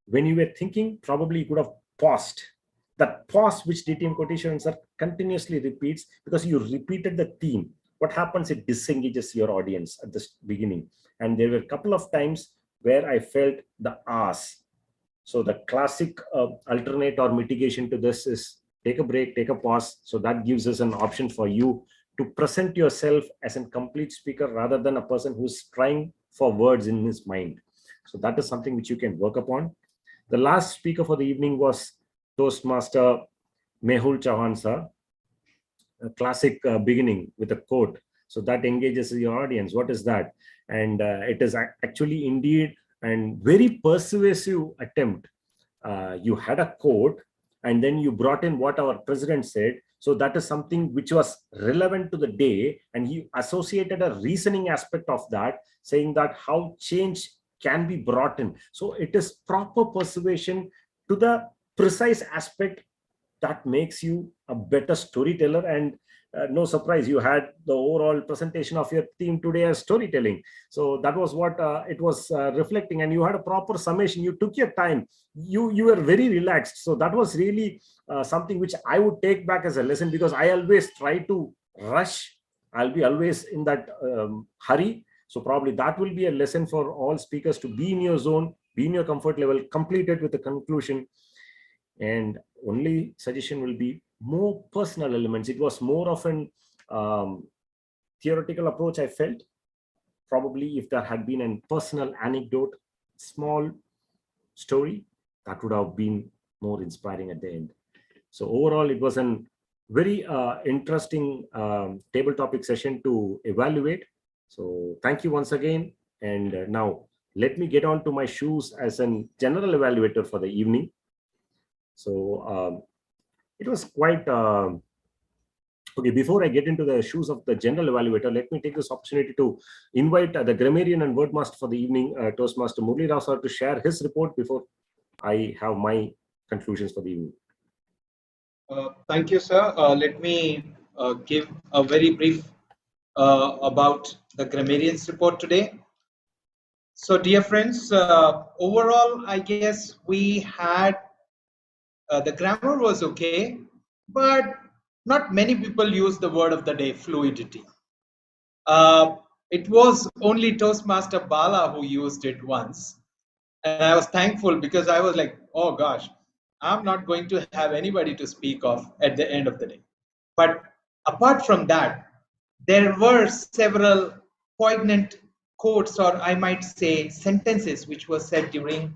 When you were thinking, probably you could have paused. That pause which DTM Koteswaran sir continuously repeats, because you repeated the theme. What happens, it disengages your audience at the beginning. And there were a couple of times where I felt the ahs. So the classic alternate or mitigation to this is take a break, take a pause. So that gives us an option for you to present yourself as a complete speaker rather than a person who's trying for words in his mind. So that is something which you can work upon. The last speaker for the evening was Toastmaster Mehul Chauhan sir. A classic beginning with a quote. So that engages your audience. What is that? And it is actually indeed a very persuasive attempt. You had a quote and then you brought in what our president said. So that is something which was relevant to the day, and he associated a reasoning aspect of that, saying that how change can be brought in. So it is proper persuasion to the precise aspect that makes you a better storyteller. And no surprise, you had the overall presentation of your theme today as storytelling. So that was what it was reflecting, and you had a proper summation. You took your time. You were very relaxed. So that was really something which I would take back as a lesson, because I always try to rush. I'll be always in that hurry. So probably that will be a lesson for all speakers, to be in your zone, be in your comfort level, complete it with a conclusion. And only suggestion will be more personal elements. It was more of an theoretical approach, I felt. Probably if there had been a personal anecdote, small story, that would have been more inspiring at the end. So overall, it was a very interesting table topic session to evaluate. So thank you once again. And now let me get on to my shoes as a general evaluator for the evening. So it was quite okay. Before I get into the shoes of the general evaluator, let me take this opportunity to invite the grammarian and wordmaster for the evening, Toastmaster Murli Rao sir, to share his report before I have my conclusions for the evening. Thank you, sir. Let me give a very brief about the grammarian's report today. So, dear friends, overall, I guess we had the grammar was okay, but not many people use the word of the day, fluidity. It was only Toastmaster Bala who used it once. And I was thankful, because I was like, oh gosh, I'm not going to have anybody to speak of at the end of the day. But apart from that, there were several poignant quotes, or I might say sentences, which were said during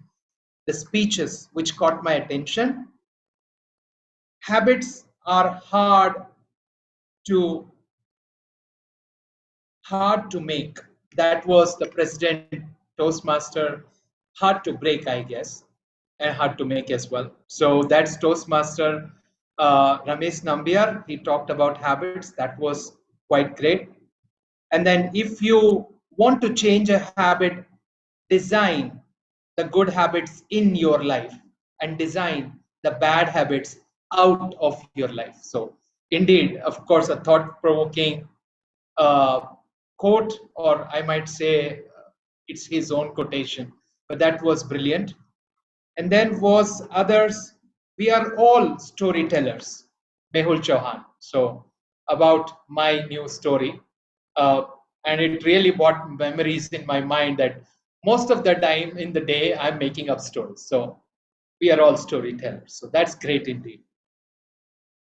the speeches, which caught my attention. Habits are hard to make. That was the president Toastmaster. Hard to break, I guess, and hard to make as well. So that's Toastmaster Ramesh Nambiar. He talked about habits. That was quite great. And then if you want to change a habit, design the good habits in your life and design the bad habits out of your life. So indeed, of course, a thought-provoking quote, or I might say it's his own quotation, but that was brilliant. And then was others, we are all storytellers, Mehul Chauhan. So about my new story. And it really brought memories in my mind that most of the time in the day, I'm making up stories. So we are all storytellers. So that's great indeed.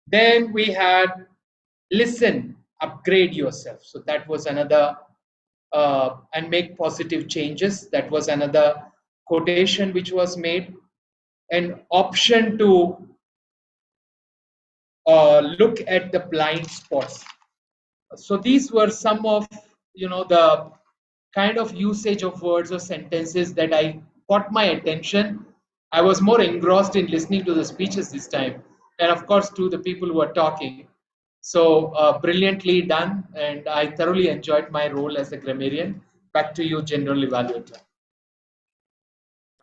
Then we had listen, upgrade yourself. So that was another, and make positive changes. That was another quotation which was made. An option to look at the blind spots. So these were some of the kind of usage of words or sentences that I caught my attention. I was more engrossed in listening to the speeches this time, and of course to the people who are talking. So brilliantly done, and I thoroughly enjoyed my role as a grammarian. Back to you, General Evaluator.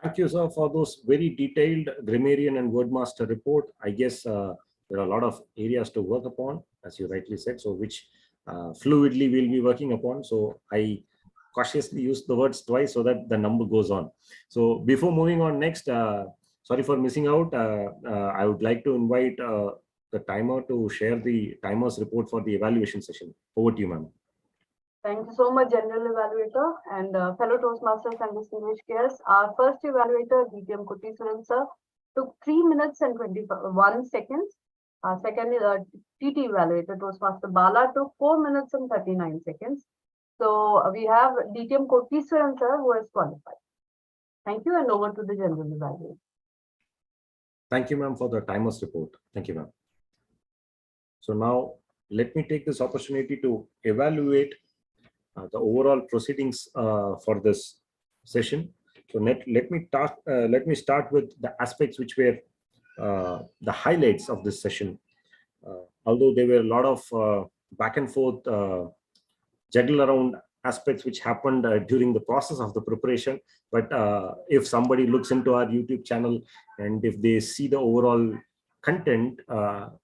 Thank you, sir, for those very detailed grammarian and wordmaster report. I guess there are a lot of areas to work upon, as you rightly said, so which fluidly we'll be working upon. So I cautiously use the words twice so that the number goes on. So before moving on next, sorry for missing out, I would like to invite the timer to share the timer's report for the evaluation session. Over to you, ma'am. Thank you so much, General Evaluator and fellow Toastmasters and distinguished guests. Our first evaluator, DTM Kutisuran sir, took 3 minutes and 21 seconds. Our second TT evaluator, Toastmaster Bala, took 4 minutes and 39 seconds. So we have DTM Kutisuran sir who has qualified. Thank you, and over to the General Evaluator. Thank you, ma'am, for the timer's report. Thank you, ma'am. So now let me take this opportunity to evaluate the overall proceedings for this session. So let me start with the aspects which were the highlights of this session. Although there were a lot of back and forth juggle around aspects which happened during the process of the preparation, but if somebody looks into our YouTube channel and if they see the overall content,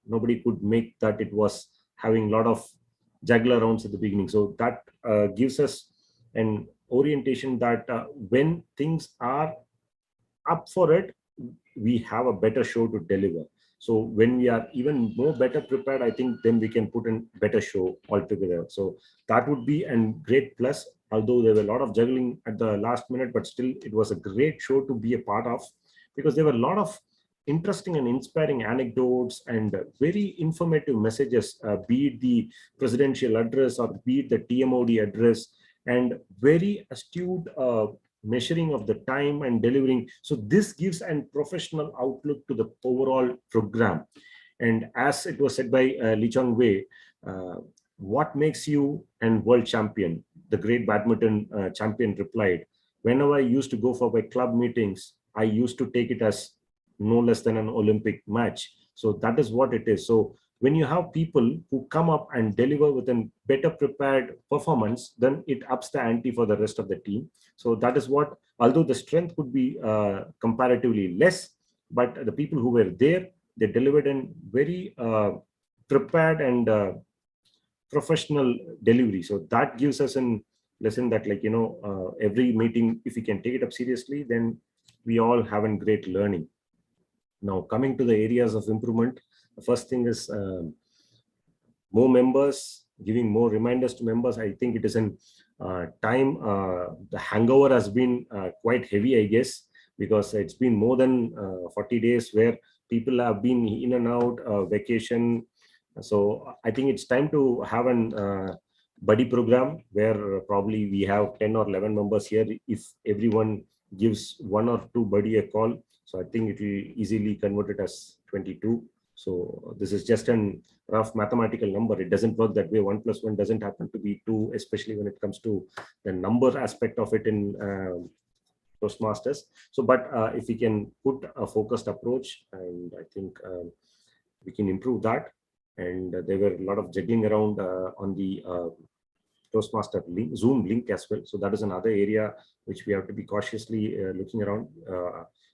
nobody could make that it was having a lot of juggle arounds at the beginning. So that gives us an orientation that when things are up for it, we have a better show to deliver. So when we are even more better prepared, I think then we can put in better show altogether. So that would be a great plus, although there were a lot of juggling at the last minute, but still it was a great show to be a part of, because there were a lot of interesting and inspiring anecdotes and very informative messages, be it the presidential address or be it the TMOD address, and very astute measuring of the time and delivering. So this gives a professional outlook to the overall program. And as it was said by Lee Chong Wei, what makes you an world champion? The great badminton champion replied, whenever I used to go for my club meetings, I used to take it as no less than an Olympic match. So that is what it is. So when you have people who come up and deliver with a better prepared performance, then it ups the ante for the rest of the team. So that is what, although the strength could be comparatively less, but the people who were there, they delivered in very prepared and professional delivery. So that gives us a lesson that, like, every meeting, if we can take it up seriously, then we all have a great learning. Now, coming to the areas of improvement, the first thing is more members, giving more reminders to members. I think it is in time. The hangover has been quite heavy, I guess, because it's been more than 40 days where people have been in and out, vacation. So I think it's time to have a buddy program where probably we have 10 or 11 members here. If everyone gives one or two buddy a call, so I think it will easily convert it as 22. So this is just a rough mathematical number. It doesn't work that way. 1 + 1 doesn't happen to be 2, especially when it comes to the number aspect of it in Toastmasters. So, but if we can put a focused approach, and I think we can improve that. And there were a lot of juggling around on the Toastmaster link, Zoom link as well. So that is another area which we have to be cautiously looking around.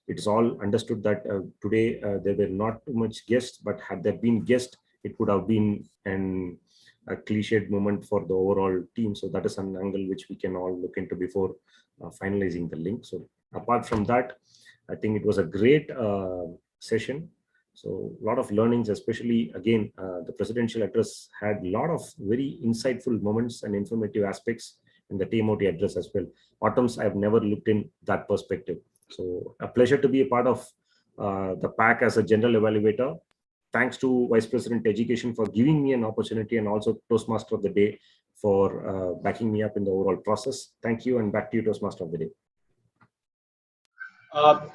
It is all understood that today there were not too much guests, but had there been guests, it would have been a cliched moment for the overall team. So that is an angle which we can all look into before finalizing the link. So apart from that, I think it was a great session. So a lot of learnings, especially again, the presidential address had a lot of very insightful moments and informative aspects in the TMOD address as well. Autumns, I've never looked in that perspective. So a pleasure to be a part of the pack as a general evaluator. Thanks to Vice President Education for giving me an opportunity, and also Toastmaster of the Day for backing me up in the overall process. Thank you, and back to you, Toastmaster of the Day.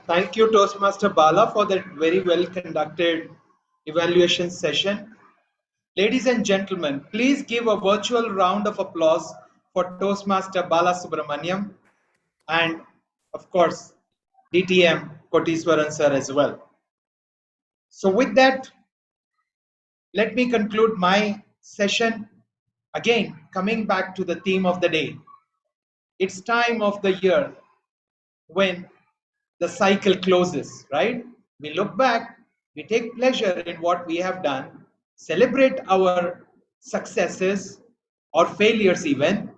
Thank you, Toastmaster Bala, for that very well conducted evaluation session. Ladies and gentlemen, please give a virtual round of applause for Toastmaster Bala Subramaniam and, of course, DTM Koteeswaran sir as well. So with that, let me conclude my session. Again, coming back to the theme of the day. It's time of the year when the cycle closes, right? We look back, we take pleasure in what we have done, celebrate our successes or failures even,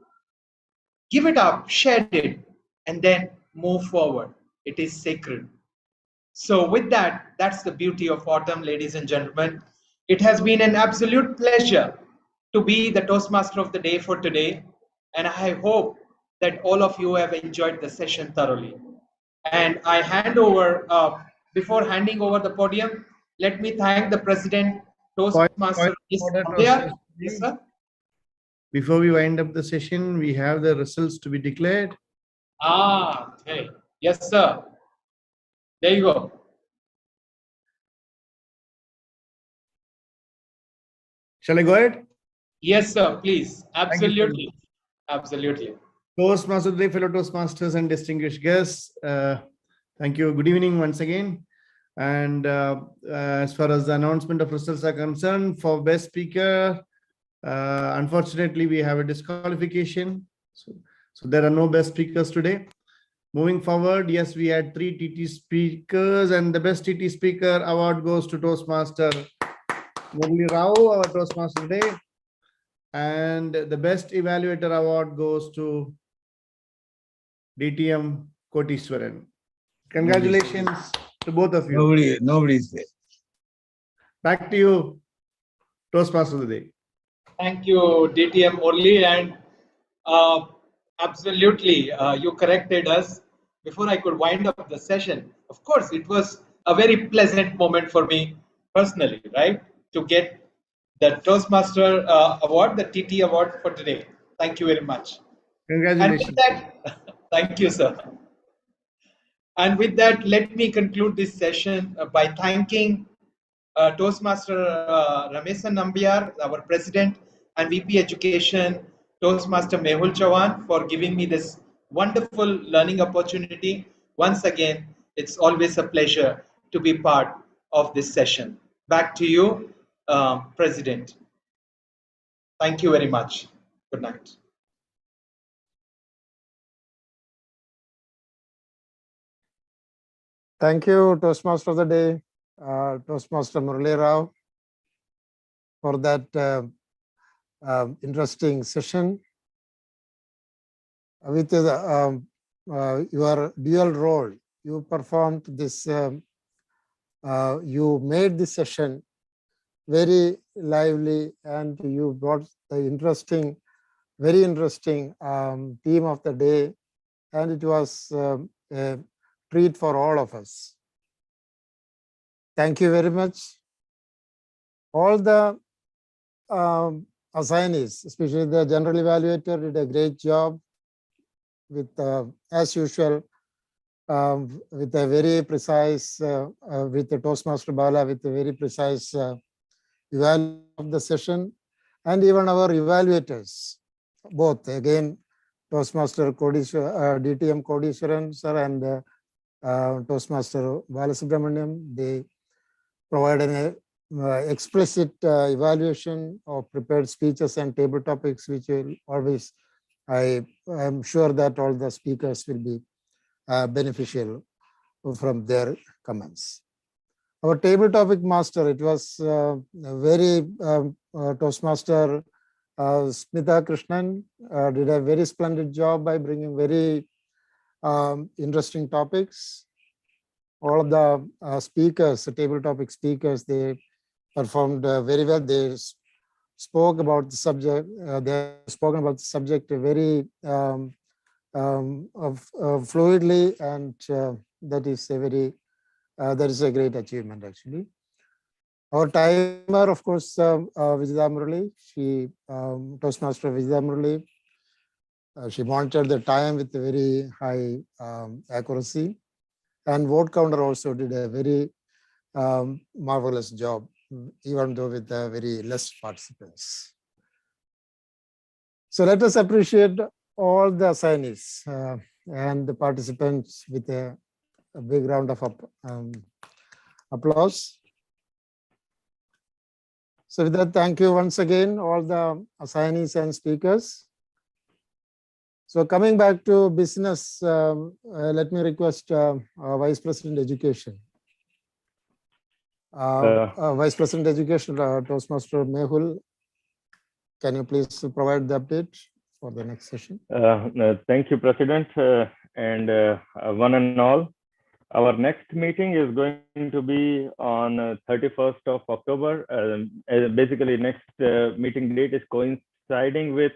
give it up, share it, and then move forward. It is sacred. So with that, that's the beauty of autumn, ladies and gentlemen. It has been an absolute pleasure to be the Toastmaster of the Day for today. And I hope that all of you have enjoyed the session thoroughly. And I hand over, before handing over the podium, let me thank the President, Toastmaster. Yes, sir. Before we wind up the session, we have the results to be declared. Okay. Yes, sir. There you go. Shall I go ahead? Yes, sir. Please. Absolutely. Absolutely. Toastmaster of the Day, fellow Toastmasters and distinguished guests. Thank you. Good evening once again. And as far as the announcement of results are concerned, for best speaker, unfortunately, we have a disqualification. So there are no best speakers today. Moving forward, yes, we had 3 TT speakers, and the best TT speaker award goes to Toastmaster Murali Rao, our Toastmaster today. And the best evaluator award goes to DTM Kotishwaran. Congratulations to both of you. Nobody is there. Back to you, Toastmaster of the day. Thank you, DTM Murli, and absolutely, you corrected us before I could wind up the session. Of course, it was a very pleasant moment for me personally, right, to get the Toastmaster award, the TT award for today. Thank you very much. And with Congratulations. that, thank you, sir. And with that, let me conclude this session by thanking Toastmaster Ramesan Nambiar, our President, and VP Education, Toastmaster Mehul Chavan, for giving me this wonderful learning opportunity. Once again, it's always a pleasure to be part of this session. Back to you, President. Thank you very much. Good night. Thank you, Toastmaster of the Day, Toastmaster Murali Rao, for that interesting session. With your dual role, you performed this, you made this session very lively, and you brought the interesting, very interesting theme of the day, and it was a treat for all of us. Thank you very much. All the assignees, especially the general evaluator, did a great job with, as usual, with a very precise, with the Toastmaster Bala, with a very precise evaluation of the session, and even our evaluators, both, again, Toastmaster DTM Kodishwaran sir and Toastmaster Balasubramaniam, they provided an explicit evaluation of prepared speeches and table topics, which will always, I am sure that all the speakers will be beneficial from their comments. Our table topic master, it was very, Toastmaster Smita Krishnan did a very splendid job by bringing very interesting topics. All of the speakers, the table topic speakers, they performed very well. They spoke about the subject. They have spoken about the subject very fluidly, and that is a very that is a great achievement actually. Our timer, of course, Vijaya Murali, she Toastmaster Vijaya Murali, she monitored the time with a very high accuracy, and vote counter also did a very marvelous job, even though with very less participants. So let us appreciate all the assignees and the participants with a big round of applause. So with that, thank you once again, all the assignees and speakers. So coming back to business, let me request Vice President Education. Vice President Education, Toastmaster Mehul, can you please provide the update for the next session? Thank you, President, and one and all. Our next meeting is going to be on 31st of October. Basically, next meeting date is coinciding with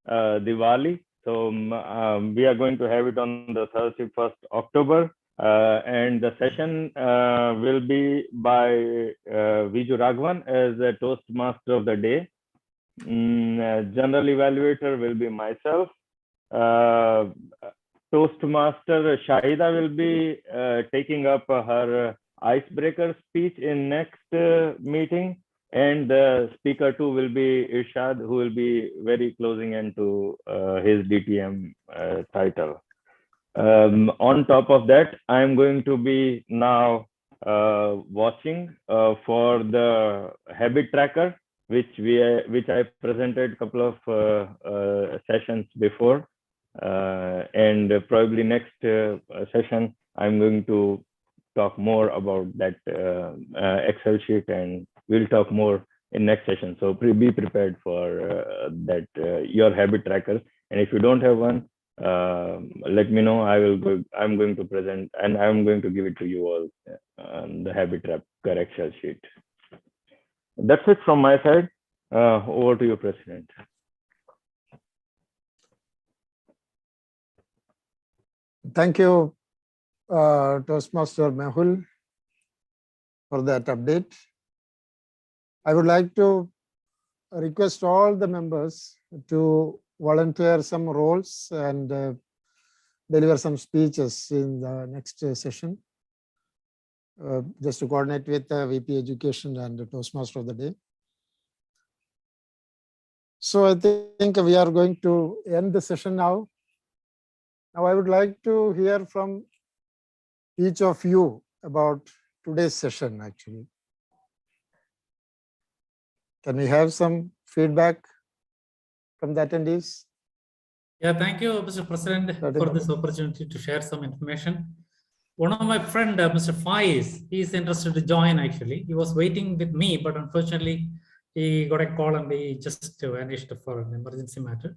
Diwali. So we are going to have it on the 31st October. And the session will be by Viju Raghavan as a Toastmaster of the day. General evaluator will be myself. Toastmaster Shahida will be taking up her icebreaker speech in next meeting, and the speaker 2 will be Irshad, who will be very closing into his DTM title. On top of that, I am going to be now watching for the habit tracker, which I presented a couple of sessions before, and probably next session I'm going to talk more about that Excel sheet, and we'll talk more in next session. So be prepared for that your habit tracker. And if you don't have one, let me know. I'm going to present, and I'm going to give it to you all the habit tracker Excel sheet. That's it from my side. Over to you, President. Thank you, Toastmaster Mehul, for that update. I would like to request all the members to volunteer some roles and deliver some speeches in the next session, just to coordinate with VP Education and the Toastmaster of the day. So I think we are going to end the session now. Now I would like to hear from each of you about today's session, actually. Can we have some feedback from the attendees? Yeah, thank you, Mr. President, for this opportunity to share some information. One of my friend, Mr. Faiz, he is interested to join actually. He was waiting with me, but unfortunately, he got a call and he just vanished for an emergency matter.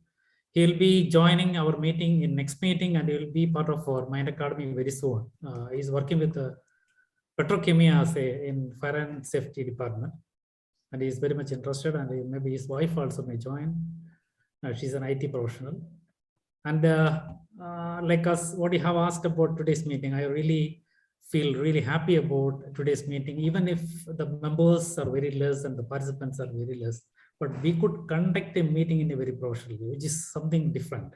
He'll be joining our meeting in next meeting, and he will be part of our Mind Academy very soon. He's working with Petrochemia in Fire and Safety Department, and he is very much interested, and maybe his wife also may join. She's an IT professional. And like us, what you have asked about today's meeting, I really feel really happy about today's meeting, even if the members are very less and the participants are very less. But we could conduct a meeting in a very professional way, which is something different.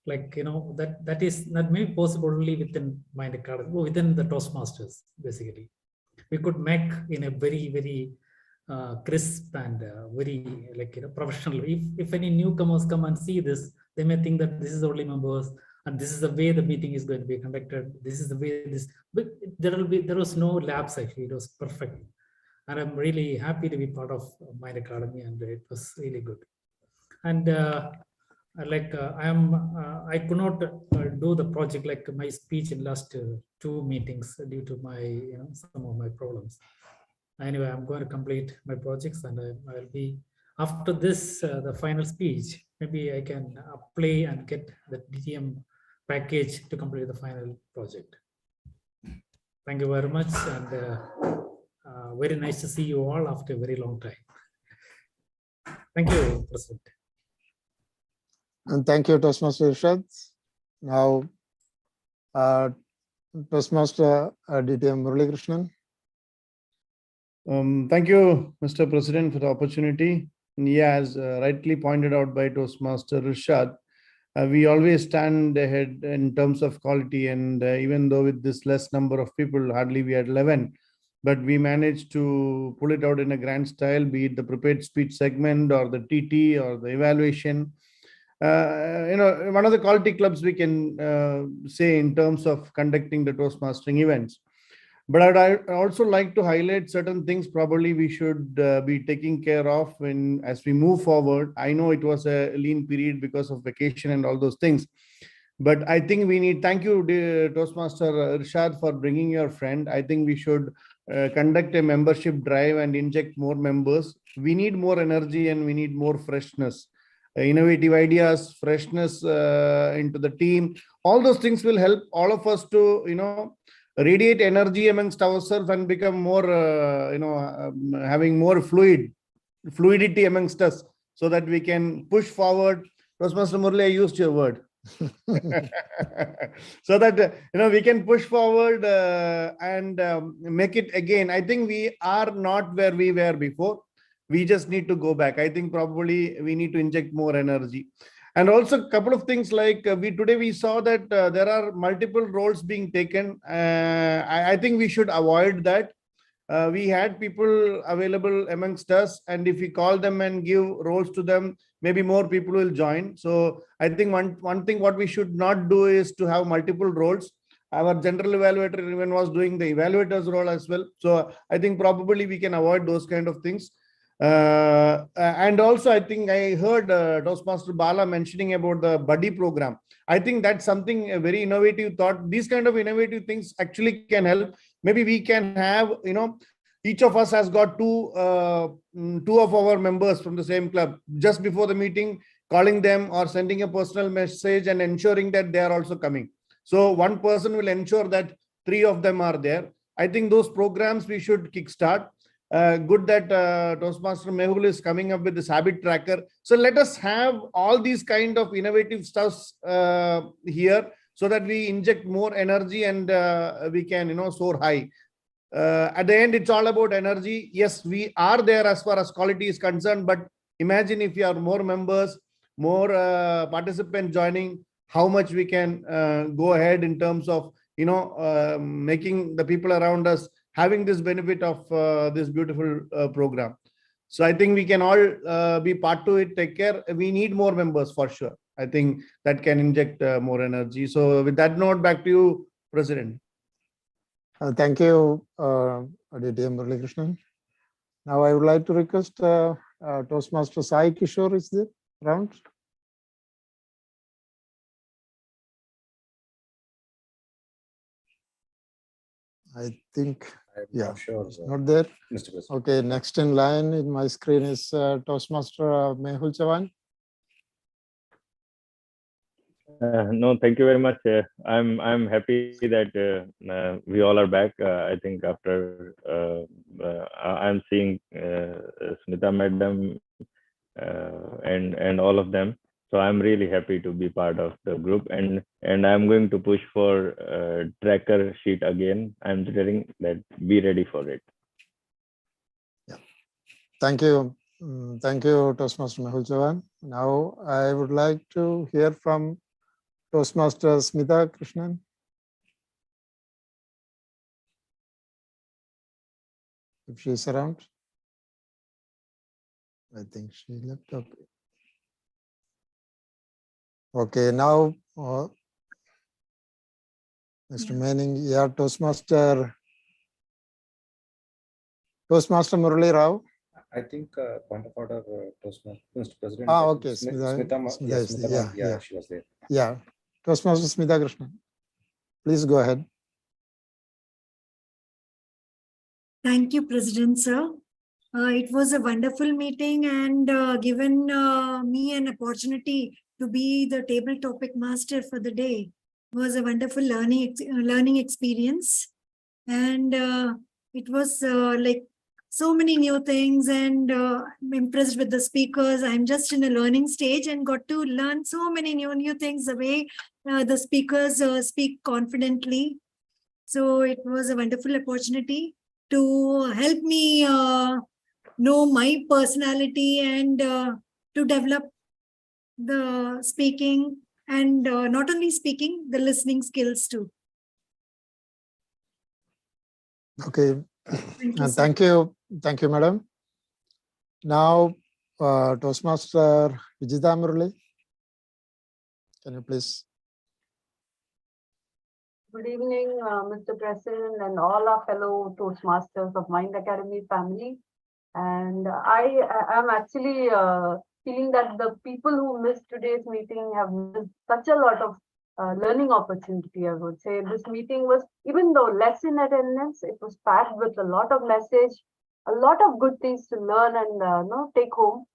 Like, you know, that may be possible only within Mind Academy, within the Toastmasters, basically. We could make in a very, very crisp and very, like, you know, professional. If any newcomers come and see this, they may think that this is only members and this is the way the meeting is going to be conducted. This is the way this, but there was no lapse actually. It was perfect. And I'm really happy to be part of Mind Academy, and it was really good. And I could not do the project, like my speech in last 2 meetings due to my, you know, some of my problems. Anyway, I'm going to complete my projects, and I'll be, after this, the final speech, maybe I can apply and get the DTM package to complete the final project. Thank you very much, and very nice to see you all after a very long time. Thank you, President. And thank you, Toastmaster Irshad. Now, Toastmaster DTM Murali Krishnan. Thank you, Mr. President, for the opportunity. And yeah, as rightly pointed out by Toastmaster Irshad, we always stand ahead in terms of quality, and even though with this less number of people, hardly we had 11, but we managed to pull it out in a grand style, be it the prepared speech segment or the TT or the evaluation. You know, one of the quality clubs we can say in terms of conducting the Toastmastering events. But I also like to highlight certain things probably we should be taking care of as we move forward. I know it was a lean period because of vacation and all those things, but I think we need, thank you, Toastmaster Irshad, for bringing your friend. I think we should conduct a membership drive and inject more members. We need more energy and we need more freshness. Innovative ideas, freshness into the team. All those things will help all of us to, you know, radiate energy amongst ourselves and become more, having more fluidity amongst us, so that we can push forward. Toastmaster Murali, I used your word. So that, we can push forward and make it again. I think we are not where we were before. We just need to go back. I think probably we need to inject more energy. And also a couple of things like today we saw that there are multiple roles being taken. I think we should avoid that. We had people available amongst us, and if we call them and give roles to them, maybe more people will join. So I think one thing what we should not do is to have multiple roles. our general evaluator even was doing the evaluator's role as well. So I think probably we can avoid those kind of things. And also, I think I heard Toastmaster Bala mentioning about the buddy program. I think that's something a very innovative thought. These kind of innovative things actually can help. Maybe we can have, each of us has got two of our members from the same club. Just before the meeting, calling them or sending a personal message and ensuring that they are also coming. So one person will ensure that 3 of them are there. I think those programs we should kickstart. Good that Toastmaster Mehul is coming up with this habit tracker. So let us have all these kind of innovative stuffs here so that we inject more energy and we can, soar high. At the end, it's all about energy. Yes, we are there as far as quality is concerned, but imagine if you have more members, more participants joining, how much we can go ahead in terms of, making the people around us having this benefit of this beautiful program. So I think we can all be part to it, take care. We need more members for sure. I think that can inject more energy. So with that note, back to you, President. Thank you, Aditya Murali Krishnan. Now I would like to request Toastmaster Sai Kishore is there around. I think, yeah, sure, it's not there. Mr. President. Okay, next in line in my screen is Toastmaster Mehul Chavan. No, thank you very much. I'm happy that we all are back. I think after I'm seeing Smita Madam and all of them. So I'm really happy to be part of the group, and I'm going to push for tracker sheet again. I'm telling that be ready for it. Yeah, thank you. Thank you, Toastmaster Mehul Chavan. Now I would like to hear from Toastmaster Smita Krishnan. If she is around. I think she left. Okay. Okay, now Mr. Manning, yeah, Toastmaster Murali Rao. I think point of order, Toastmaster, Mr. President. Okay, Smita, yeah, she was there. Yeah, Toastmaster Smita Krishnan. Please go ahead. Thank you, President, sir. It was a wonderful meeting and given me an opportunity to be the table topic master for the day. It was a wonderful learning experience. And it was like so many new things, and I'm impressed with the speakers. I'm just in a learning stage and got to learn so many new things, the way the speakers speak confidently. So it was a wonderful opportunity to help me know my personality and to develop the speaking and not only speaking, the listening skills too. Okay, Thank you, thank you, madam. Now, Toastmaster Vijita Murali, can you please? Good evening, Mr. President and all our fellow Toastmasters of Mind Academy family. And I am actually feeling that the people who missed today's meeting have missed such a lot of learning opportunity, I would say. This meeting was, even though less in attendance, it was packed with a lot of message, a lot of good things to learn and take home.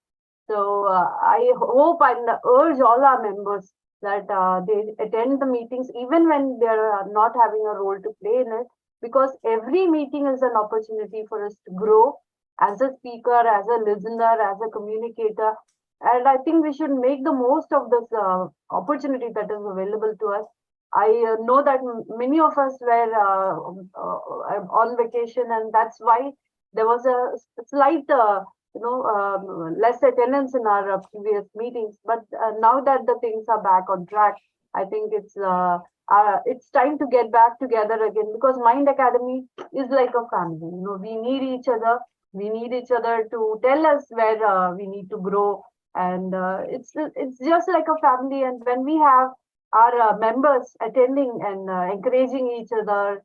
So I hope and urge all our members that they attend the meetings even when they're not having a role to play in it, because every meeting is an opportunity for us to grow as a speaker, as a listener, as a communicator. And I think we should make the most of this opportunity that is available to us. I know that many of us were on vacation, and that's why there was a slight less attendance in our previous meetings. But now that the things are back on track, I think it's time to get back together again, because Mind Academy is like a family. We need each other. We need each other to tell us where we need to grow, and it's just like a family. And when we have our members attending and encouraging each other,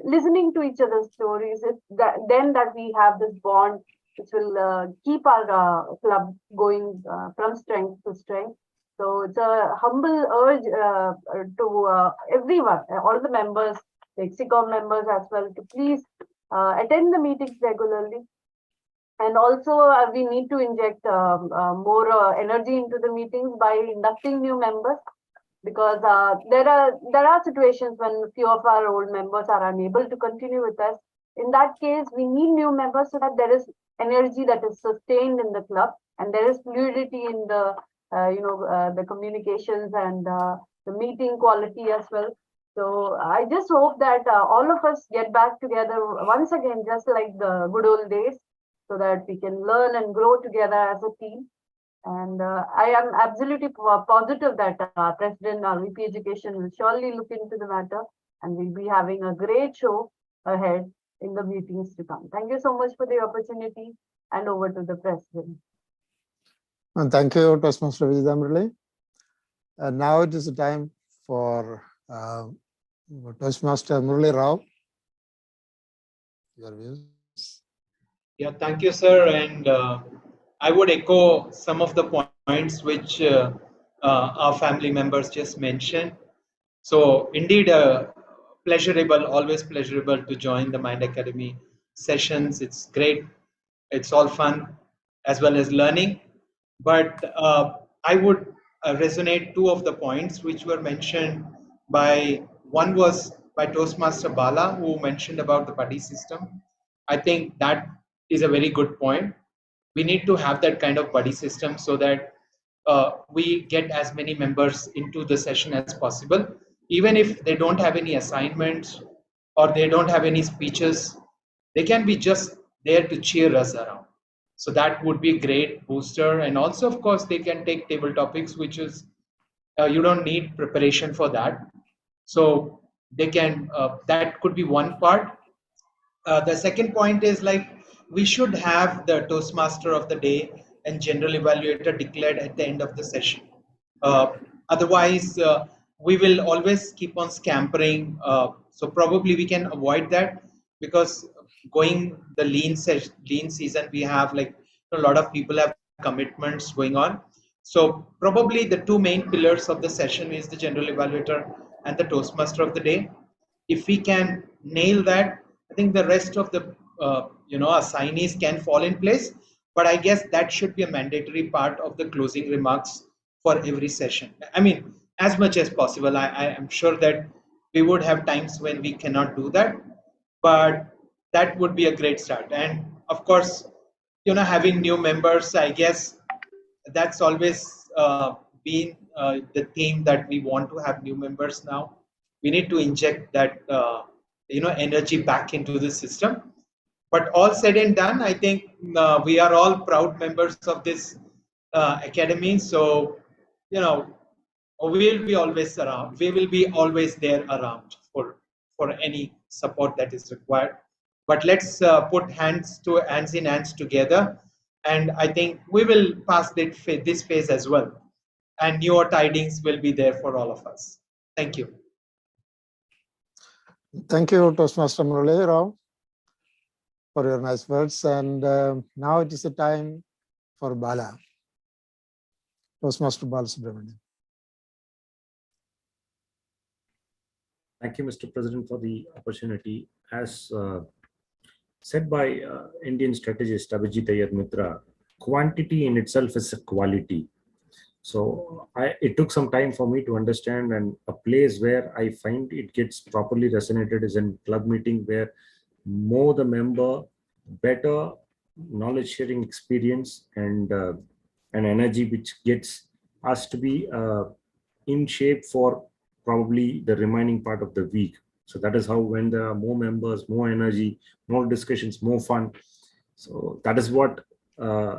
listening to each other's stories, it's then that we have this bond which will keep our club going from strength to strength. So it's a humble urge to everyone, all the members, the EXICOM members as well, to please attend the meetings regularly. And also we need to inject more energy into the meetings by inducting new members, because there are situations when few of our old members are unable to continue with us. In that case, we need new members so that there is energy that is sustained in the club and there is fluidity in the the communications and the meeting quality as well. So I just hope that all of us get back together once again, just like the good old days, so that we can learn and grow together as a team. And I am absolutely positive that President VP Education will surely look into the matter, and we'll be having a great show ahead in the meetings to come. Thank you so much for the opportunity, and over to the President. And thank you, Toastmaster Vijay Murali. And now it is the time for Toastmaster Murali Rao. Your views. Yeah, thank you, sir. And I would echo some of the points which our family members just mentioned. So indeed, pleasurable, always pleasurable to join the Mind Academy sessions. It's great. It's all fun as well as learning. But I would resonate two of the points which were mentioned by, one was by Toastmaster Bala, who mentioned about the buddy system. I think that is a very good point. We need to have that kind of buddy system so that we get as many members into the session as possible. Even if they don't have any assignments or they don't have any speeches, they can be just there to cheer us around. So that would be a great booster. And also, of course, they can take table topics, which is, you don't need preparation for that. So they can, that could be one part. The second point is, like, we should have the Toastmaster of the day and general evaluator declared at the end of the session. Otherwise, we will always keep on scampering. So probably we can avoid that, because going the lean season, we have like a lot of people have commitments going on. So probably the two main pillars of the session is the general evaluator and the Toastmaster of the day. If we can nail that, I think the rest of the assignees can fall in place. But I guess that should be a mandatory part of the closing remarks for every session. I mean, as much as possible. I am sure that we would have times when we cannot do that, but that would be a great start. And of course, having new members, I guess that's always been the theme, that we want to have new members now. We need to inject that energy back into the system. But all said and done, I think we are all proud members of this academy. So, we'll be always around. We will be always there around for any support that is required. But let's put hands in hands together, and I think we will pass this phase as well. And newer tidings will be there for all of us. Thank you. Thank you, Toastmaster Murali Rao, for your nice words. And now it is the time for Bala, Toastmaster Bala Subramanian. Thank you, Mr. President, for the opportunity. As said by Indian strategist Abhijit Ayar Mitra, quantity in itself is a quality. So it took some time for me to understand, and a place where I find it gets properly resonated is in club meeting, where more the member, better knowledge sharing experience and an energy which gets us to be in shape for probably the remaining part of the week. So that is how, when there are more members, more energy, more discussions, more fun. So that is what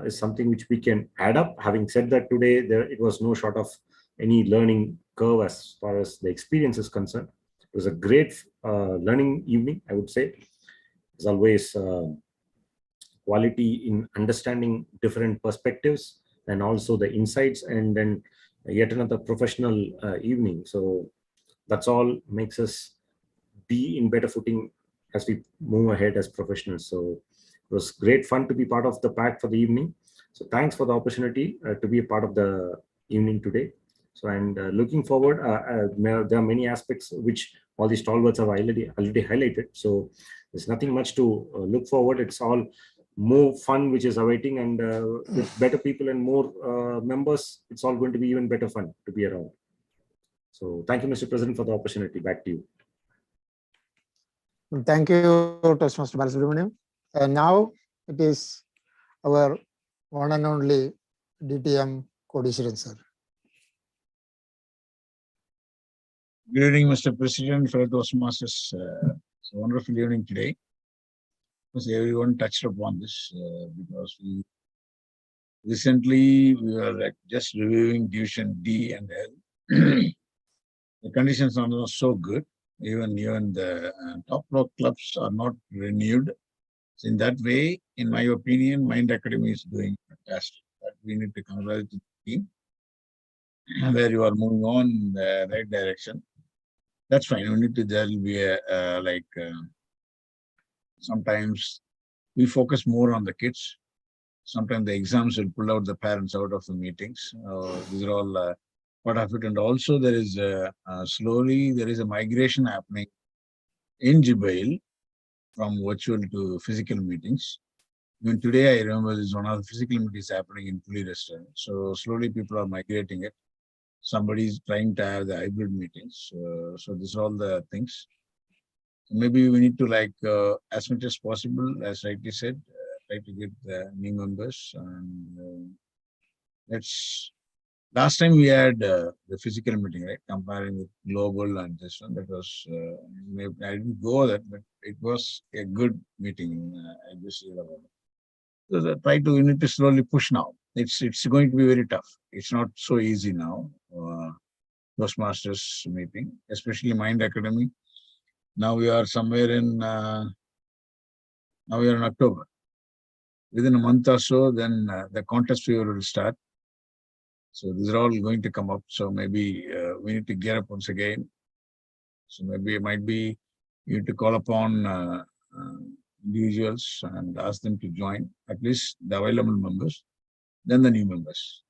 is something which we can add up. Having said that, today it was no short of any learning curve as far as the experience is concerned. It was a great learning evening, I would say. As always, quality in understanding different perspectives and also the insights, and then yet another professional evening. So that's all makes us be in better footing as we move ahead as professionals. So it was great fun to be part of the pack for the evening. So thanks for the opportunity to be a part of the evening today. So, and looking forward, there are many aspects which all the stalwarts have already highlighted. So there's nothing much to look forward. It's all more fun which is awaiting, and with better people and more members, it's all going to be even better fun to be around. So thank you, Mr. President, for the opportunity. Back to you. Thank you, Toastmaster Balasubramaniam. And now it is our one and only DTM Kodishwaran sir. Good evening, Mr. President, fellow Toastmasters. It's a wonderful evening today. Because everyone touched upon this because recently we were just reviewing Division D and L. The conditions are not so good. Even the top row clubs are not renewed. So in that way, in my opinion, Mind Academy is doing fantastic. But we need to congratulate the team where you are moving on in the right direction. That's fine. We need to, there will be sometimes we focus more on the kids. Sometimes the exams will pull out the parents out of the meetings. These are all part of it. And also there is slowly there is a migration happening in Jibail from virtual to physical meetings. Even today, I remember there's one of the physical meetings happening in Puli restaurant. So slowly people are migrating it. Somebody is trying to have the hybrid meetings. So these are all the things. Maybe we need to as much as possible, as rightly said, try to get the new members. And last time we had the physical meeting, right? Comparing with global and this one, that was, I didn't go that, but it was a good meeting. I just heard about it. So we need to slowly push now. It's going to be very tough. It's not so easy now. Toastmasters meeting, especially Mind Academy. Now we are somewhere in, October. Within a month or so, then the contest fever will start. So these are all going to come up. So maybe we need to gear up once again. So maybe it might be you need to call upon individuals and ask them to join, at least the available members, then the new members.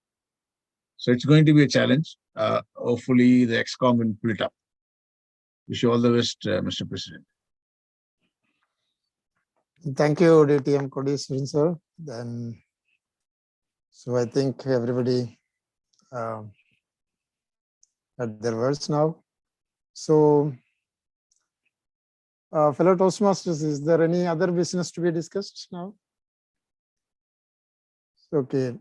So it's going to be a challenge. Hopefully the XCOM will pull it up. Wish you all the best, Mr. President. Thank you, DTM Kodishwaran sir. Then, so I think everybody had their words now. So, fellow Toastmasters, is there any other business to be discussed now? Okay,